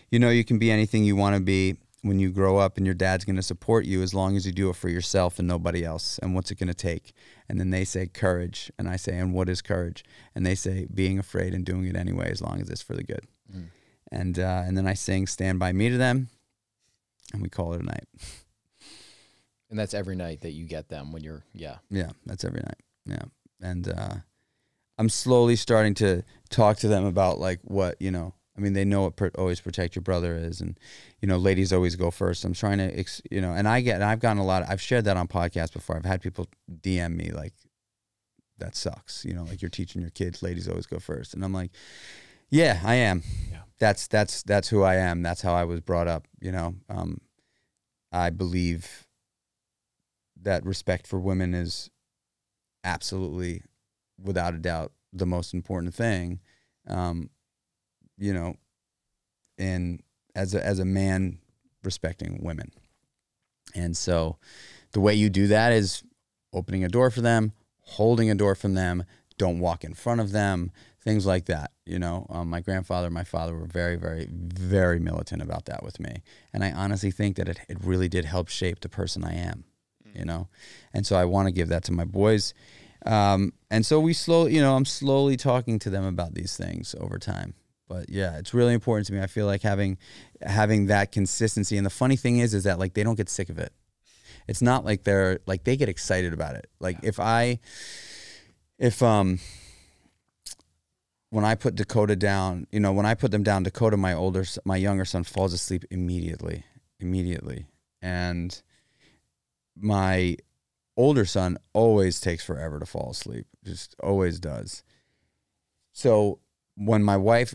you know, you can be anything you want to be when you grow up, and your dad's going to support you as long as you do it for yourself and nobody else. And what's it going to take? And then they say courage. And I say, and what is courage? And they say being afraid and doing it anyway, as long as it's for the good. Mm. And then I sing Stand By Me to them, and we call it a night. And that's every night that you get them when you're, yeah. Yeah, that's every night. Yeah. And I'm slowly starting to talk to them about like what, you know, I mean, they know what always protect your brother is, and, you know, ladies always go first. I'm trying to, you know, and I've gotten a lot, I've shared that on podcasts before. I've had people DM me like, that sucks. You know, like you're teaching your kids, ladies always go first. And I'm like, yeah, I am. Yeah. That's who I am. That's how I was brought up. You know, I believe that respect for women is absolutely, without a doubt, the most important thing. You know, and as a man respecting women. And so the way you do that is opening a door for them, holding a door from them, don't walk in front of them, things like that. You know, my grandfather and my father were very, very, very militant about that with me. And I honestly think that it really did help shape the person I am, you know? And so I want to give that to my boys. And so we slowly, you know, I'm slowly talking to them about these things over time. But yeah, it's really important to me. I feel like having that consistency. And the funny thing is that like they don't get sick of it. It's not like they're like they get excited about it. Like when I put Dakota down, you know, when I put them down, Dakota, my younger son, falls asleep immediately. And my older son always takes forever to fall asleep. Just always does. So when my wife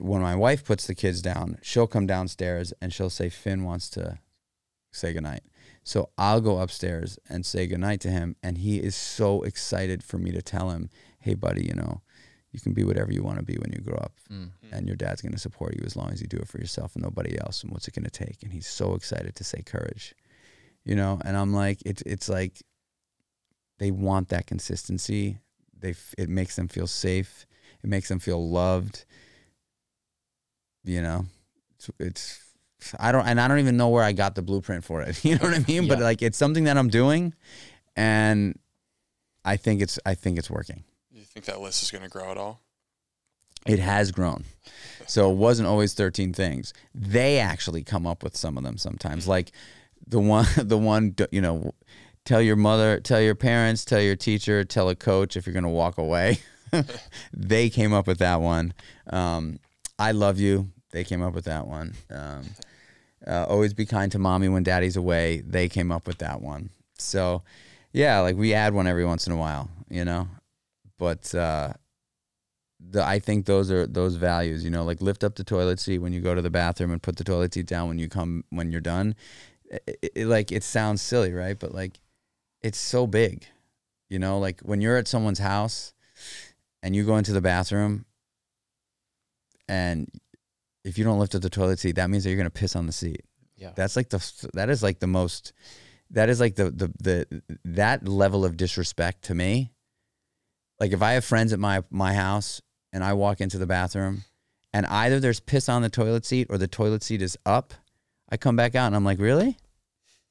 puts the kids down, she'll come downstairs and she'll say, Finn wants to say goodnight. So I'll go upstairs and say goodnight to him. And he is so excited for me to tell him, hey, buddy, you know, you can be whatever you want to be when you grow up. Mm-hmm. And your dad's going to support you as long as you do it for yourself and nobody else. And what's it going to take? And he's so excited to say courage, you know? And I'm like, it's like they want that consistency. It makes them feel safe. It makes them feel loved. You know, I don't even know where I got the blueprint for it. You know what I mean? Yeah. But like, it's something that I'm doing, and I think it's working. Do you think that list is going to grow at all? It has grown. So it wasn't always 13 things. They actually come up with some of them sometimes. Like the one, you know, tell your mother, tell your parents, tell your teacher, tell a coach if you're going to walk away. They came up with that one. I love you. They came up with that one. Always be kind to mommy when daddy's away. They came up with that one. So yeah, like we add one every once in a while, you know, but, I think those are those values, you know, like lift up the toilet seat when you go to the bathroom and put the toilet seat down when you're done. It sounds silly, right? But like, it's so big, you know, like when you're at someone's house and you go into the bathroom, and if you don't lift up the toilet seat, that means that you're going to piss on the seat. Yeah. That level of disrespect to me. Like if I have friends at my house and I walk into the bathroom and either there's piss on the toilet seat or the toilet seat is up, I come back out and I'm like, really?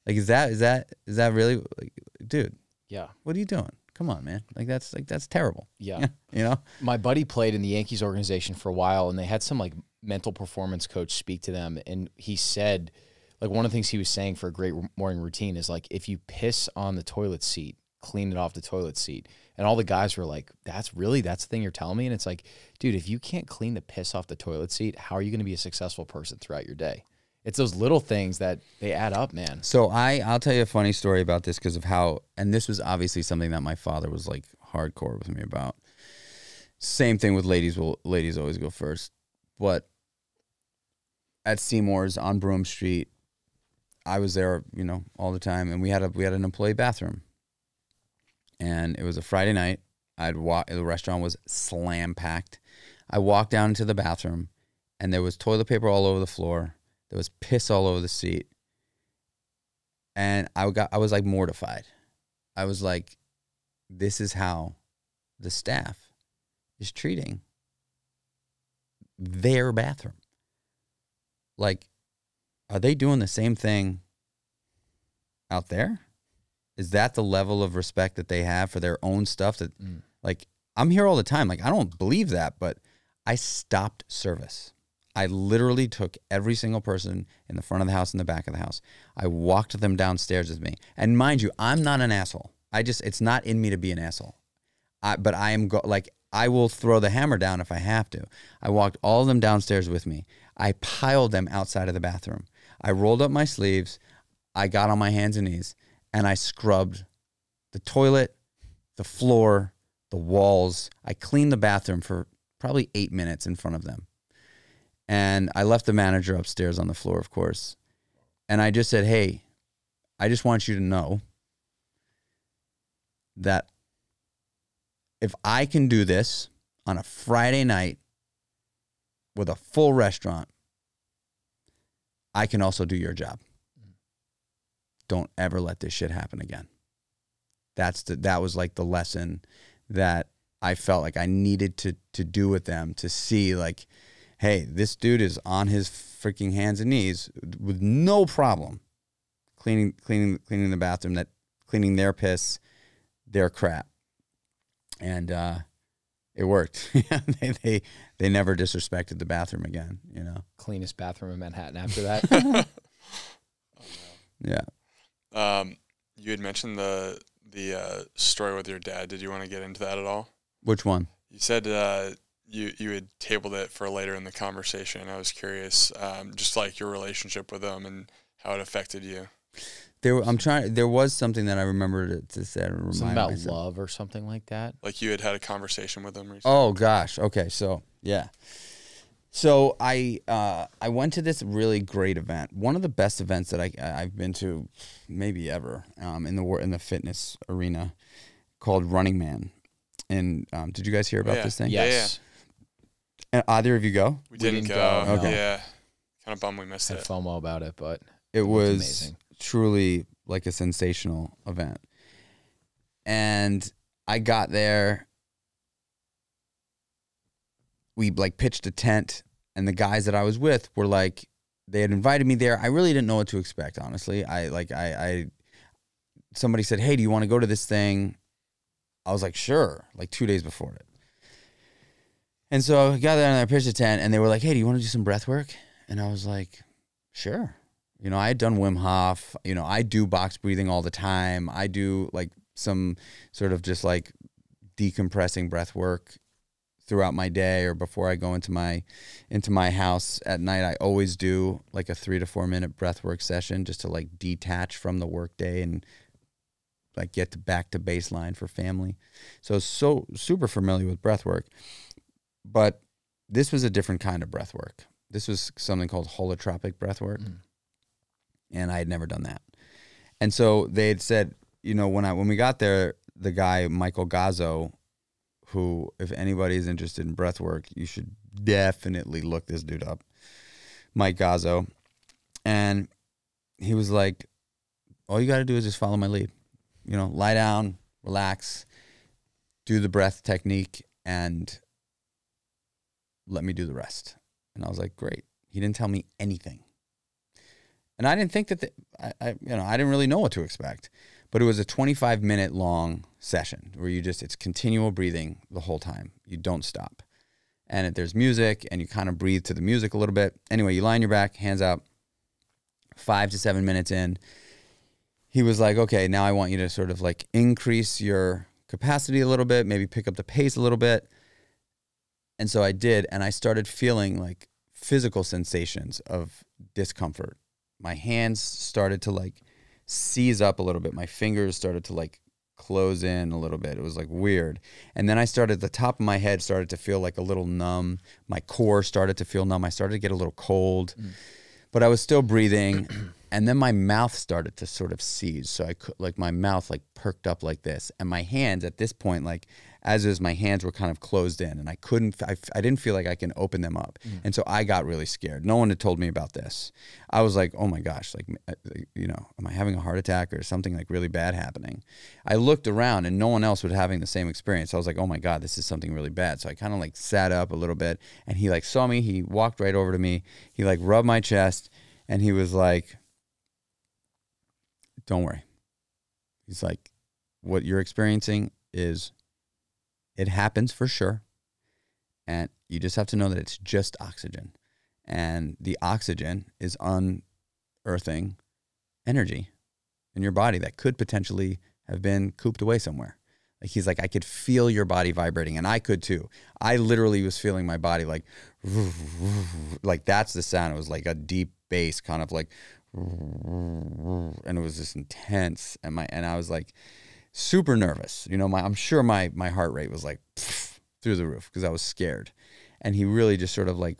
Like, is that really, like, dude? Yeah. What are you doing? Come on, man. That's terrible. Yeah. You know? My buddy played in the Yankees organization for a while, and they had some like mental performance coach speak to them. And he said, like, one of the things he was saying for a great morning routine is like, if you piss on the toilet seat, clean it off the toilet seat. And all the guys were like, that's the thing you're telling me? And it's like, dude, if you can't clean the piss off the toilet seat, how are you going to be a successful person throughout your day? it's those little things that they add up, man. So I'll tell you a funny story about this because of how, and this was obviously something that my father was like hardcore with me about. Same thing with ladies. Ladies always go first. But at Seymour's on Broome Street, I was there, you know, all the time, and we had an employee bathroom. And it was a Friday night. The restaurant was slam packed. I walked down into the bathroom, and there was toilet paper all over the floor. There was piss all over the seat. And I was like mortified. I was like, this is how the staff is treating their bathroom. Like, are they doing the same thing out there? Is that the level of respect that they have for their own stuff? That, like, I'm here all the time. Like, I don't believe that, but I stopped service. I literally took every single person in the front of the house and the back of the house. I walked them downstairs with me. And mind you, I'm not an asshole. It's not in me to be an asshole. But I am, I will throw the hammer down if I have to. I walked all of them downstairs with me. I piled them outside of the bathroom. I rolled up my sleeves. I got on my hands and knees, and I scrubbed the toilet, the floor, the walls. I cleaned the bathroom for probably 8 minutes in front of them. And I left the manager upstairs on the floor, of course. And I just said, hey, I just want you to know that if I can do this on a Friday night with a full restaurant, I can also do your job. Don't ever let this shit happen again. That was like the lesson that I felt like I needed to do with them, to see like, hey, this dude is on his freaking hands and knees with no problem cleaning the bathroom, cleaning their piss, their crap. And it worked. they never disrespected the bathroom again, you know. Cleanest bathroom in Manhattan after that. Yeah. You had mentioned the story with your dad. Did you want to get into that at all? Which one? You said you had tabled it for later in the conversation. I was curious, just like your relationship with him and how it affected you. There was something that I remembered to say. Something about love or something like that. Like you had a conversation with him recently. Oh gosh. Okay. So yeah. So I went to this really great event. One of the best events that I've been to maybe ever in the fitness arena, called Running Man. And did you guys hear about this thing? Yes. And either of you go? We didn't go. No. Okay. Yeah. Kind of bummed we missed I had it. FOMO about it, but It was amazing. Truly like a sensational event. And I got there. We like pitched a tent, and the guys that I was with were like, they had invited me there. I really didn't know what to expect, honestly. Somebody said, hey, do you want to go to this thing? I was like, sure, like 2 days before it. And so I got there and I pitched a tent, and they were like, hey, do you want to do some breath work? And I was like, sure. You know, I had done Wim Hof. You know, I do box breathing all the time. I do like some sort of just like decompressing breath work throughout my day, or before I go into my house at night. I always do like a 3 to 4 minute breath work session just to like detach from the work day and like get back to baseline for family. So super familiar with breath work. But this was a different kind of breath work. This was something called holotropic breath work. And I had never done that. And so they had said, you know, when we got there, the guy, Michael Gazzo, who, if anybody is interested in breath work, you should definitely look this dude up. Mike Gazzo. And he was like, all you got to do is just follow my lead. You know, lie down, relax, do the breath technique, and let me do the rest. And I was like, great. He didn't tell me anything. And I didn't think that, I didn't really know what to expect. But it was a 25-minute long session where it's continual breathing the whole time. You don't stop. And there's music, and you kind of breathe to the music a little bit. Anyway, you lie on your back, hands out. 5 to 7 minutes in, he was like, okay, now I want you to sort of like increase your capacity a little bit, maybe pick up the pace a little bit. And so I did, and I started feeling like physical sensations of discomfort. My hands started to like seize up a little bit. My fingers started to like close in a little bit. It was like weird. And then the top of my head started to feel like a little numb. My core started to feel numb. I started to get a little cold, but I was still breathing. And then my mouth started to sort of seize. So I could, like, my mouth like perked up like this. And my hands at this point, like, as is, my hands were kind of closed in, and I didn't feel like I can open them up. And so I got really scared. No one had told me about this. I was like, oh my gosh, like, you know, am I having a heart attack or something like really bad happening? I looked around and no one else was having the same experience. I was like, oh my God, this is something really bad. So I kind of like sat up a little bit, and he like saw me. He walked right over to me. He like rubbed my chest, and he was like, don't worry. He's like, what you're experiencing is, it happens for sure. And you just have to know that it's just oxygen. And the oxygen is unearthing energy in your body that could potentially have been cooped away somewhere. Like, he's like, I could feel your body vibrating, and I could too. I literally was feeling my body like that's the sound. It was like a deep bass, kind of like, and it was just intense. And I was like super nervous. You know, I'm sure my heart rate was like through the roof because I was scared. And he really just sort of like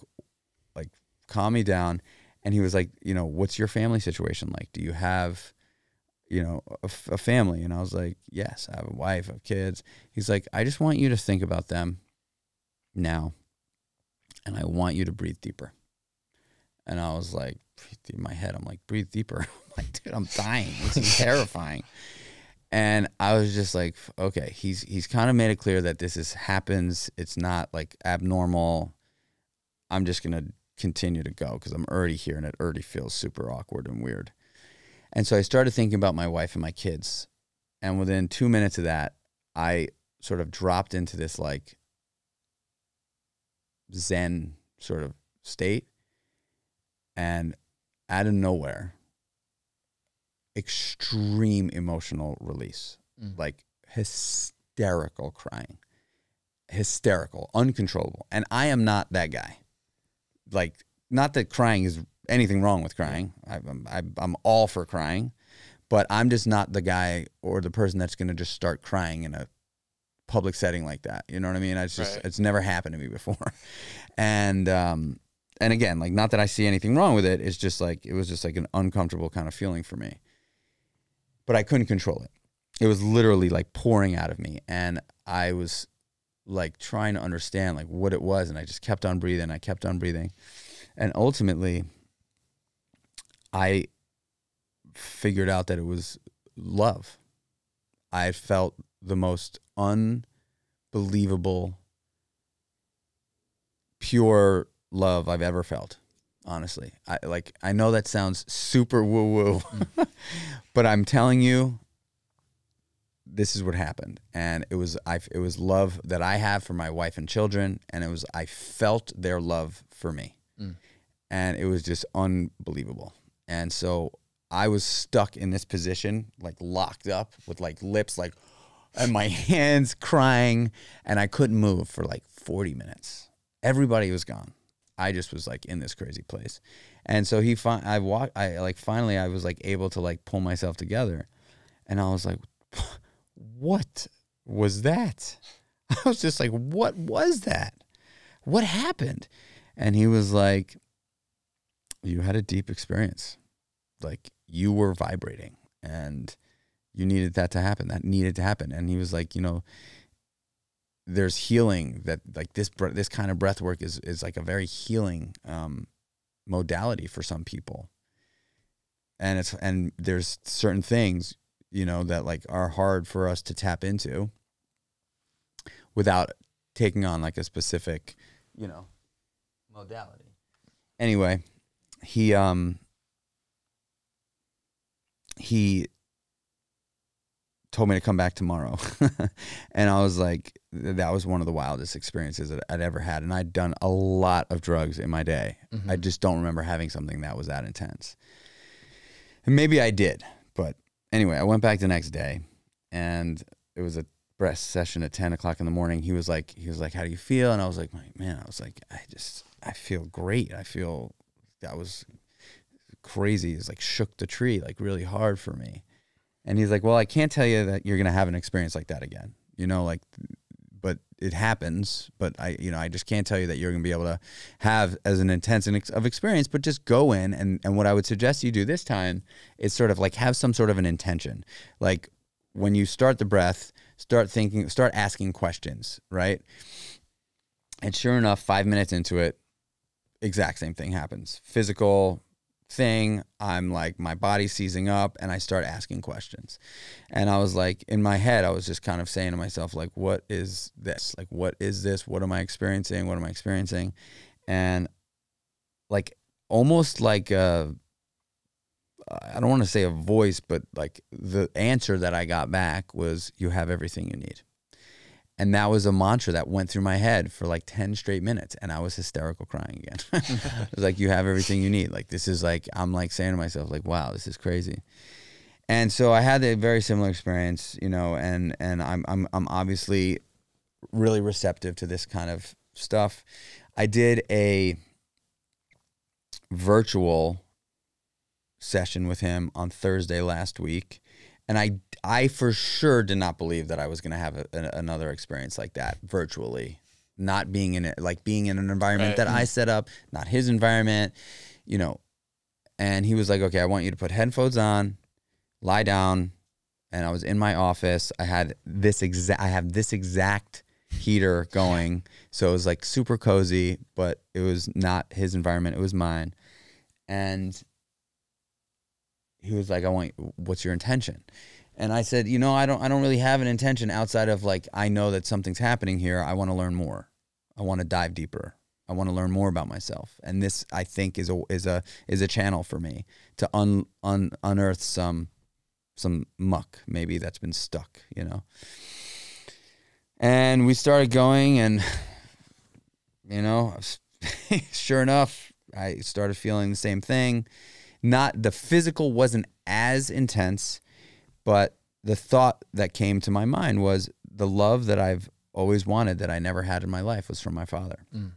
calmed me down. And he was like, you know, what's your family situation like? Do you have, you know, a family? And I was like, yes, I have a wife, I have kids. He's like, I just want you to think about them now, and I want you to breathe deeper. And I was like, in my head, I'm like, breathe deeper. I'm like, dude, I'm dying. This is terrifying. And I was just like, okay, he's kind of made it clear that this happens. It's not like abnormal. I'm just going to continue to go because I'm already here, and it already feels super awkward and weird. And so I started thinking about my wife and my kids. And within 2 minutes of that, I sort of dropped into this like Zen sort of state. And out of nowhere, extreme emotional release, like hysterical crying, hysterical, uncontrollable. And I am not that guy. Like, not that crying is anything wrong with crying. I'm all for crying, but I'm just not the guy or the person that's going to just start crying in a public setting like that. You know what I mean? It's just, It's never happened to me before. And again, like, not that I see anything wrong with it. It's just like, it was just like an uncomfortable kind of feeling for me. But I couldn't control it. It was literally like pouring out of me. And I was like trying to understand like what it was. And I just kept on breathing. I kept on breathing. And ultimately, I figured out that it was love. I felt the most unbelievable, pure love I've ever felt, honestly. I know that sounds super woo-woo, but I'm telling you, this is what happened. And it was love that I have for my wife and children, and I felt their love for me. And it was just unbelievable. And so I was stuck in this position, like locked up with like lips, like, and my hands crying, and I couldn't move for like 40 minutes. Everybody was gone. I just was like in this crazy place. And so finally I was like able to like pull myself together, and I was like, what was that? I was just like, what was that? What happened? And he was like, you had a deep experience. Like, you were vibrating, and you needed that to happen. That needed to happen. And he was like, you know, there's healing that like this kind of breath work is like a very healing modality for some people. And there's certain things, you know, that like are hard for us to tap into without taking on like a specific, you know, modality. Anyway, he told me to come back tomorrow. And I was like, that was one of the wildest experiences that I'd ever had. And I'd done a lot of drugs in my day. I just don't remember having something that was that intense. And maybe I did, but anyway, I went back the next day, and it was a breath session at 10 o'clock in the morning, he was like, how do you feel? And I was like, man, I feel great. I feel that was crazy. It's like shook the tree, like really hard for me. And he's like, well, I can't tell you that you're going to have an experience like that again, you know, like, but it happens. But I just can't tell you that you're going to be able to have as an intense of experience, but just go in. And what I would suggest you do this time is sort of like have some sort of an intention. Like when you start the breath, start asking questions, right? And sure enough, 5 minutes into it, exact same thing happens. Physical thing, I'm like, my body's seizing up, and I start asking questions. And I was like, in my head, I was just kind of saying to myself, like, what is this? Like, what is this? What am I experiencing? What am I experiencing? And like, almost like I don't want to say a voice, but like the answer that I got back was, you have everything you need. And that was a mantra that went through my head for like 10 straight minutes. And I was hysterical crying again. It was like, you have everything you need. Like, this is like, I'm like saying to myself, like, wow, this is crazy. And so I had a very similar experience, you know, and I'm obviously really receptive to this kind of stuff. I did a virtual session with him on Thursday last week. And I for sure did not believe that I was going to have another experience like that virtually, not being in it, like being in an environment that I set up, not his environment, you know. And he was like, okay, I want you to put headphones on, lie down. And I was in my office. I have this exact heater going. So it was like super cozy, but it was not his environment. It was mine. And he was like, what's your intention? And I said, you know, I don't really have an intention outside of like, I know that something's happening here. I want to learn more. I want to dive deeper. I want to learn more about myself. And this, I think, is a channel for me to unearth some muck maybe that's been stuck, you know. And we started going, and you know, sure enough, I started feeling the same thing. Not the physical wasn't as intense, but the thought that came to my mind was the love that I've always wanted that I never had in my life was from my father. Mm.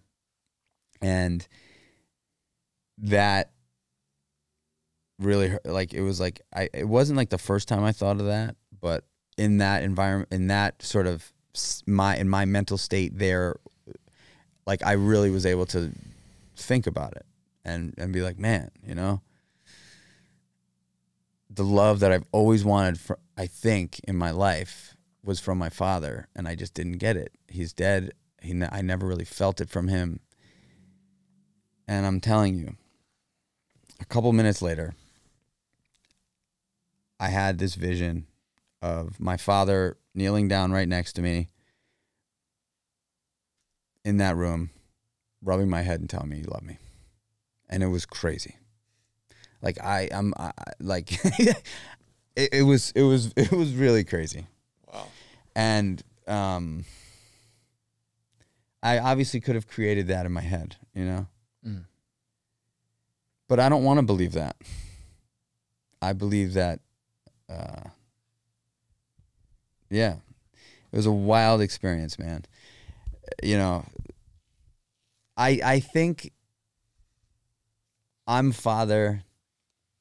And that really hurt. Like, it was like, it wasn't like the first time I thought of that, but in that environment, in that sort of in my mental state there, like I really was able to think about it and be like, man, you know, the love that I've always wanted for, I think, in my life was from my father, and I just didn't get it. He's dead. I never really felt it from him. And I'm telling you, a couple minutes later, I had this vision of my father kneeling down right next to me in that room, rubbing my head and telling me he loved me. And it was crazy. Like it was really crazy. Wow. And I obviously could have created that in my head, you know. Mm. But I don't want to believe that. I believe that yeah. It was a wild experience, man. You know, I think I'm father.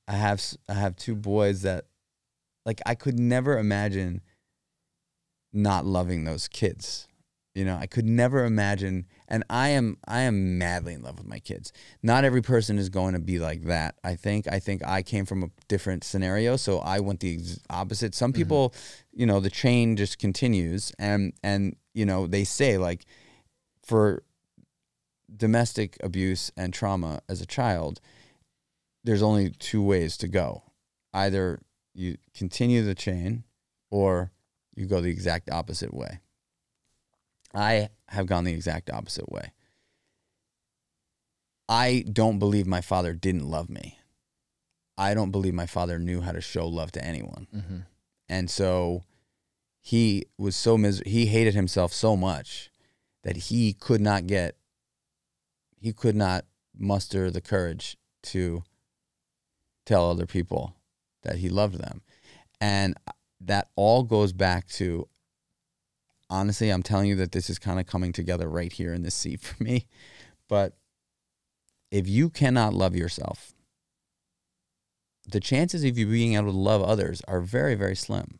I have two boys that, like, I could never imagine not loving those kids. You know, I could never imagine, and I am madly in love with my kids. Not every person is going to be like that. I think I came from a different scenario, so I went the opposite. Some people, you know, the chain just continues, and you know, they say, like, for domestic abuse and trauma as a child, there's only two ways to go. Either you continue the chain or you go the exact opposite way. I have gone the exact opposite way. I don't believe my father didn't love me. I don't believe my father knew how to show love to anyone. Mm-hmm. And so he was so he hated himself so much that he could not muster the courage to tell other people that he loved them. And that all goes back to honestly, I'm telling you that this is kind of coming together right here in this seat for me. But if you cannot love yourself, the chances of you being able to love others are very, very slim.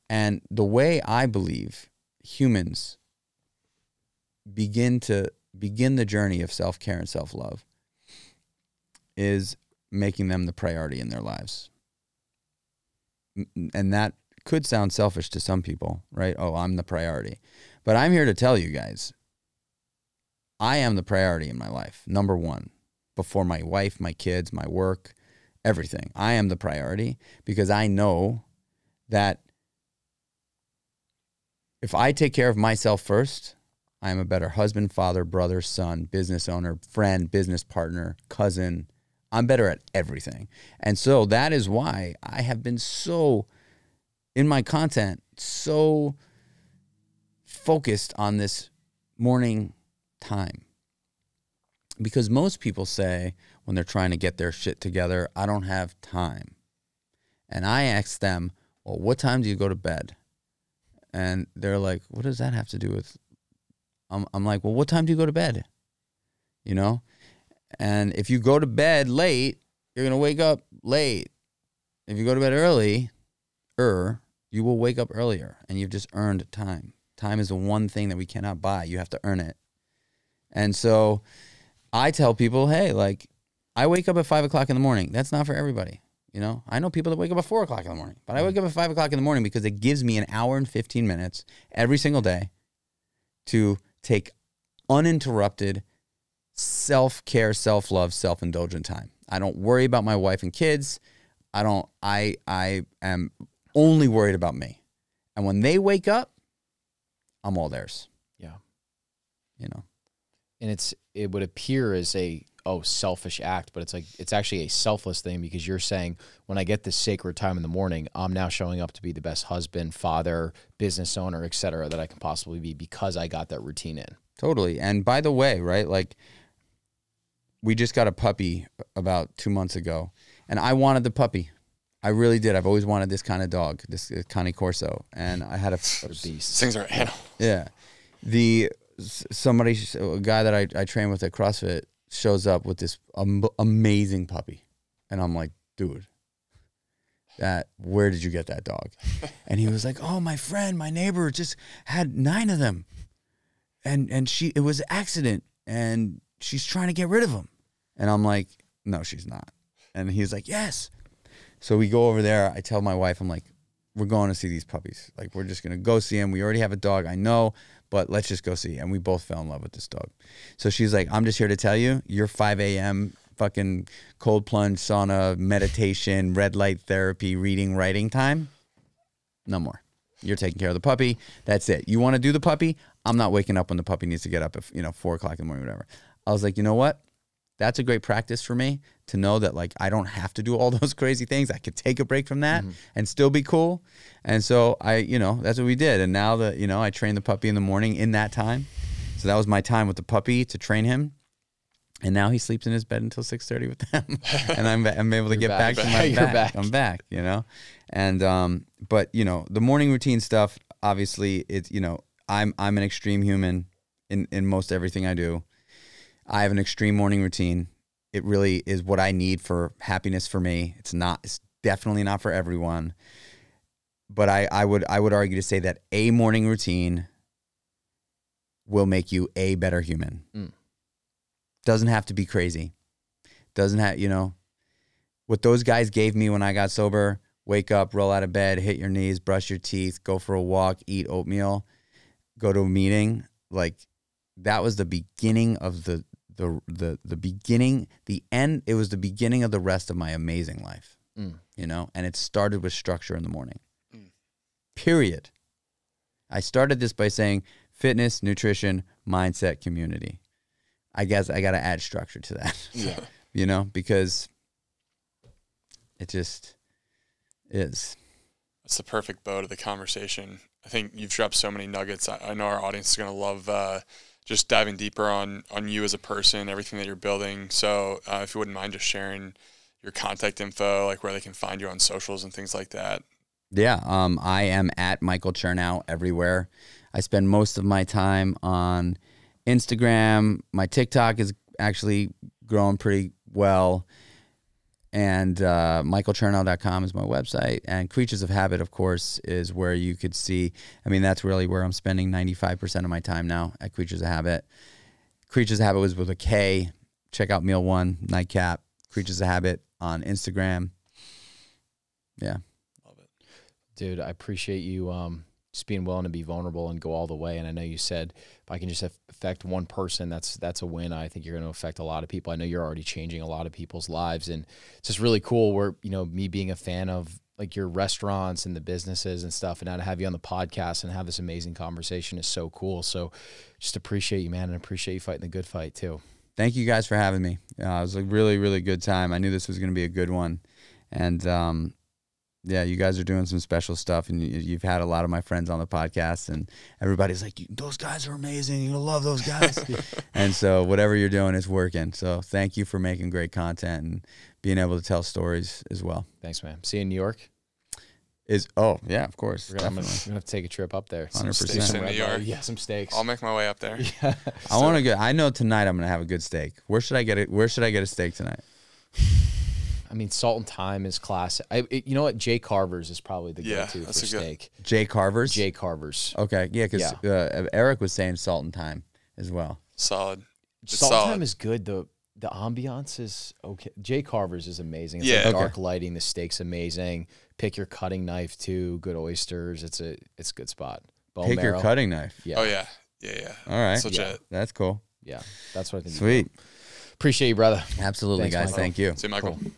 And the way I believe humans begin the journey of self-care and self-love is making them the priority in their lives. And that could sound selfish to some people, right? Oh, I'm the priority. But I'm here to tell you guys, I am the priority in my life, number one, before my wife, my kids, my work, everything. I am the priority because I know that if I take care of myself first, I am a better husband, father, brother, son, business owner, friend, business partner, cousin. I'm better at everything. And so that is why I have been so, in my content, so focused on this morning time. Because most people say when they're trying to get their shit together, I don't have time. And I ask them, well, what time do you go to bed? And they're like, what does that have to do with? I'm like, well, what time do you go to bed? You know? And if you go to bed late, you're going to wake up late. If you go to bed early, you will wake up earlier, and you've just earned time. Time is the one thing that we cannot buy. You have to earn it. And so I tell people, hey, like, I wake up at 5 o'clock in the morning. That's not for everybody. You know, I know people that wake up at 4 o'clock in the morning, but I wake up at 5 o'clock in the morning because it gives me an hour and 15 minutes every single day to take uninterrupted self-care, self-love, self-indulgent time. I don't worry about my wife and kids. I am only worried about me. And when they wake up, I'm all theirs. Yeah. You know. And it would appear as a selfish act, but it's actually a selfless thing, because you're saying, when I get this sacred time in the morning, I'm now showing up to be the best husband, father, business owner, etc. that I can possibly be, because I got that routine in. Totally. And by the way, right, like, we just got a puppy about 2 months ago, and I wanted the puppy. I really did. I've always wanted this kind of dog, this Cane Corso, and I had a beast. These things are animal. Yeah. A guy that I train with at CrossFit shows up with this amazing puppy, and I'm like, dude, where did you get that dog? And he was like, oh, my friend, my neighbor just had 9 of them, and it was an accident, and she's trying to get rid of them. And I'm like, no, she's not. And he's like, yes. So we go over there. I tell my wife, I'm like, we're going to see these puppies. Like, we're just going to go see them. We already have a dog, I know, but let's just go see. And we both fell in love with this dog. So she's like, I'm just here to tell you, your 5 a.m. fucking cold plunge, sauna, meditation, red light therapy, reading, writing time, no more. You're taking care of the puppy. That's it. You want to do the puppy? I'm not waking up when the puppy needs to get up at 4 o'clock in the morning, whatever. I was like, you know what? That's a great practice for me to know that, like, I don't have to do all those crazy things. I could take a break from that and still be cool. And so that's what we did. And now that, I train the puppy in the morning in that time. So that was my time with the puppy to train him. And now he sleeps in his bed until 6:30 with them. And I'm able to get back to my back. I'm back, And, but, the morning routine stuff, obviously it's, I'm an extreme human in most everything I do. I have an extreme morning routine. It really is what I need for happiness for me. It's definitely not for everyone. But I would argue to say that a morning routine will make you a better human. Doesn't have to be crazy. Doesn't have, what those guys gave me when I got sober: wake up, roll out of bed, hit your knees, brush your teeth, go for a walk, eat oatmeal, go to a meeting. Like, that was the beginning of the beginning, the end. It was the beginning of the rest of my amazing life, and it started with structure in the morning, period. I started this by saying fitness, nutrition, mindset, community. I guess I got to add structure to that, because it just is. That's the perfect bow to the conversation. I think you've dropped so many nuggets. I know our audience is going to love just diving deeper on you as a person, everything that you're building. So if you wouldn't mind just sharing your contact info, like where they can find you on socials and things like that. Yeah, I am at Michael Chernow everywhere. I spend most of my time on Instagram. My TikTok is actually growing pretty well. And michaelchernow.com is my website. And Kreatures of Habit, of course, is where you could see. I mean, that's really where I'm spending 95% of my time now, at Kreatures of Habit. Kreatures of Habit was with a K. Check out Meal One, Nightcap, Kreatures of Habit on Instagram. Yeah. Love it. Dude, I appreciate you just being willing to be vulnerable and go all the way. And I know you said if I can just affect one person, that's a win. I think you're going to affect a lot of people. I know you're already changing a lot of people's lives, and it's just really cool where, you know, me being a fan of like your restaurants and the businesses and stuff, and now to have you on the podcast and have this amazing conversation is so cool. So just appreciate you, man, and appreciate you fighting the good fight too. Thank you guys for having me. It was a really, really good time. I knew this was going to be a good one. And, yeah, you guys are doing some special stuff, and you've had a lot of my friends on the podcast, and everybody's like, those guys are amazing. You're going to love those guys. And so whatever you're doing is working. So thank you for making great content and being able to tell stories as well. Thanks, man. See you in New York. Oh, yeah, of course. I'm going to have to take a trip up there. 100%. Steaks in New York. Yeah, some steaks. I'll make my way up there. Yeah. I want to go. I know tonight I'm going to have a good steak. Where should I get it? Where should I get a steak tonight? I mean, Salt and Thyme is classic. You know what? Jay Carver's is probably the go-to for steak. Jay Carver's? Jay Carver's. Okay, yeah, because Eric was saying Salt and Thyme as well. Solid. Salt and Thyme is good. The ambiance is okay. Jay Carver's is amazing. It's like dark lighting. The steak's amazing. Pick your cutting knife too. Good oysters. It's a good spot. Bone marrow. Your cutting knife. Yeah. Oh yeah. Yeah. All right. It's legit. That's cool. Yeah, that's what I think. Sweet. Appreciate you, brother. Absolutely, Thanks, guys. Michael. Thank you. See you, Michael. Cool.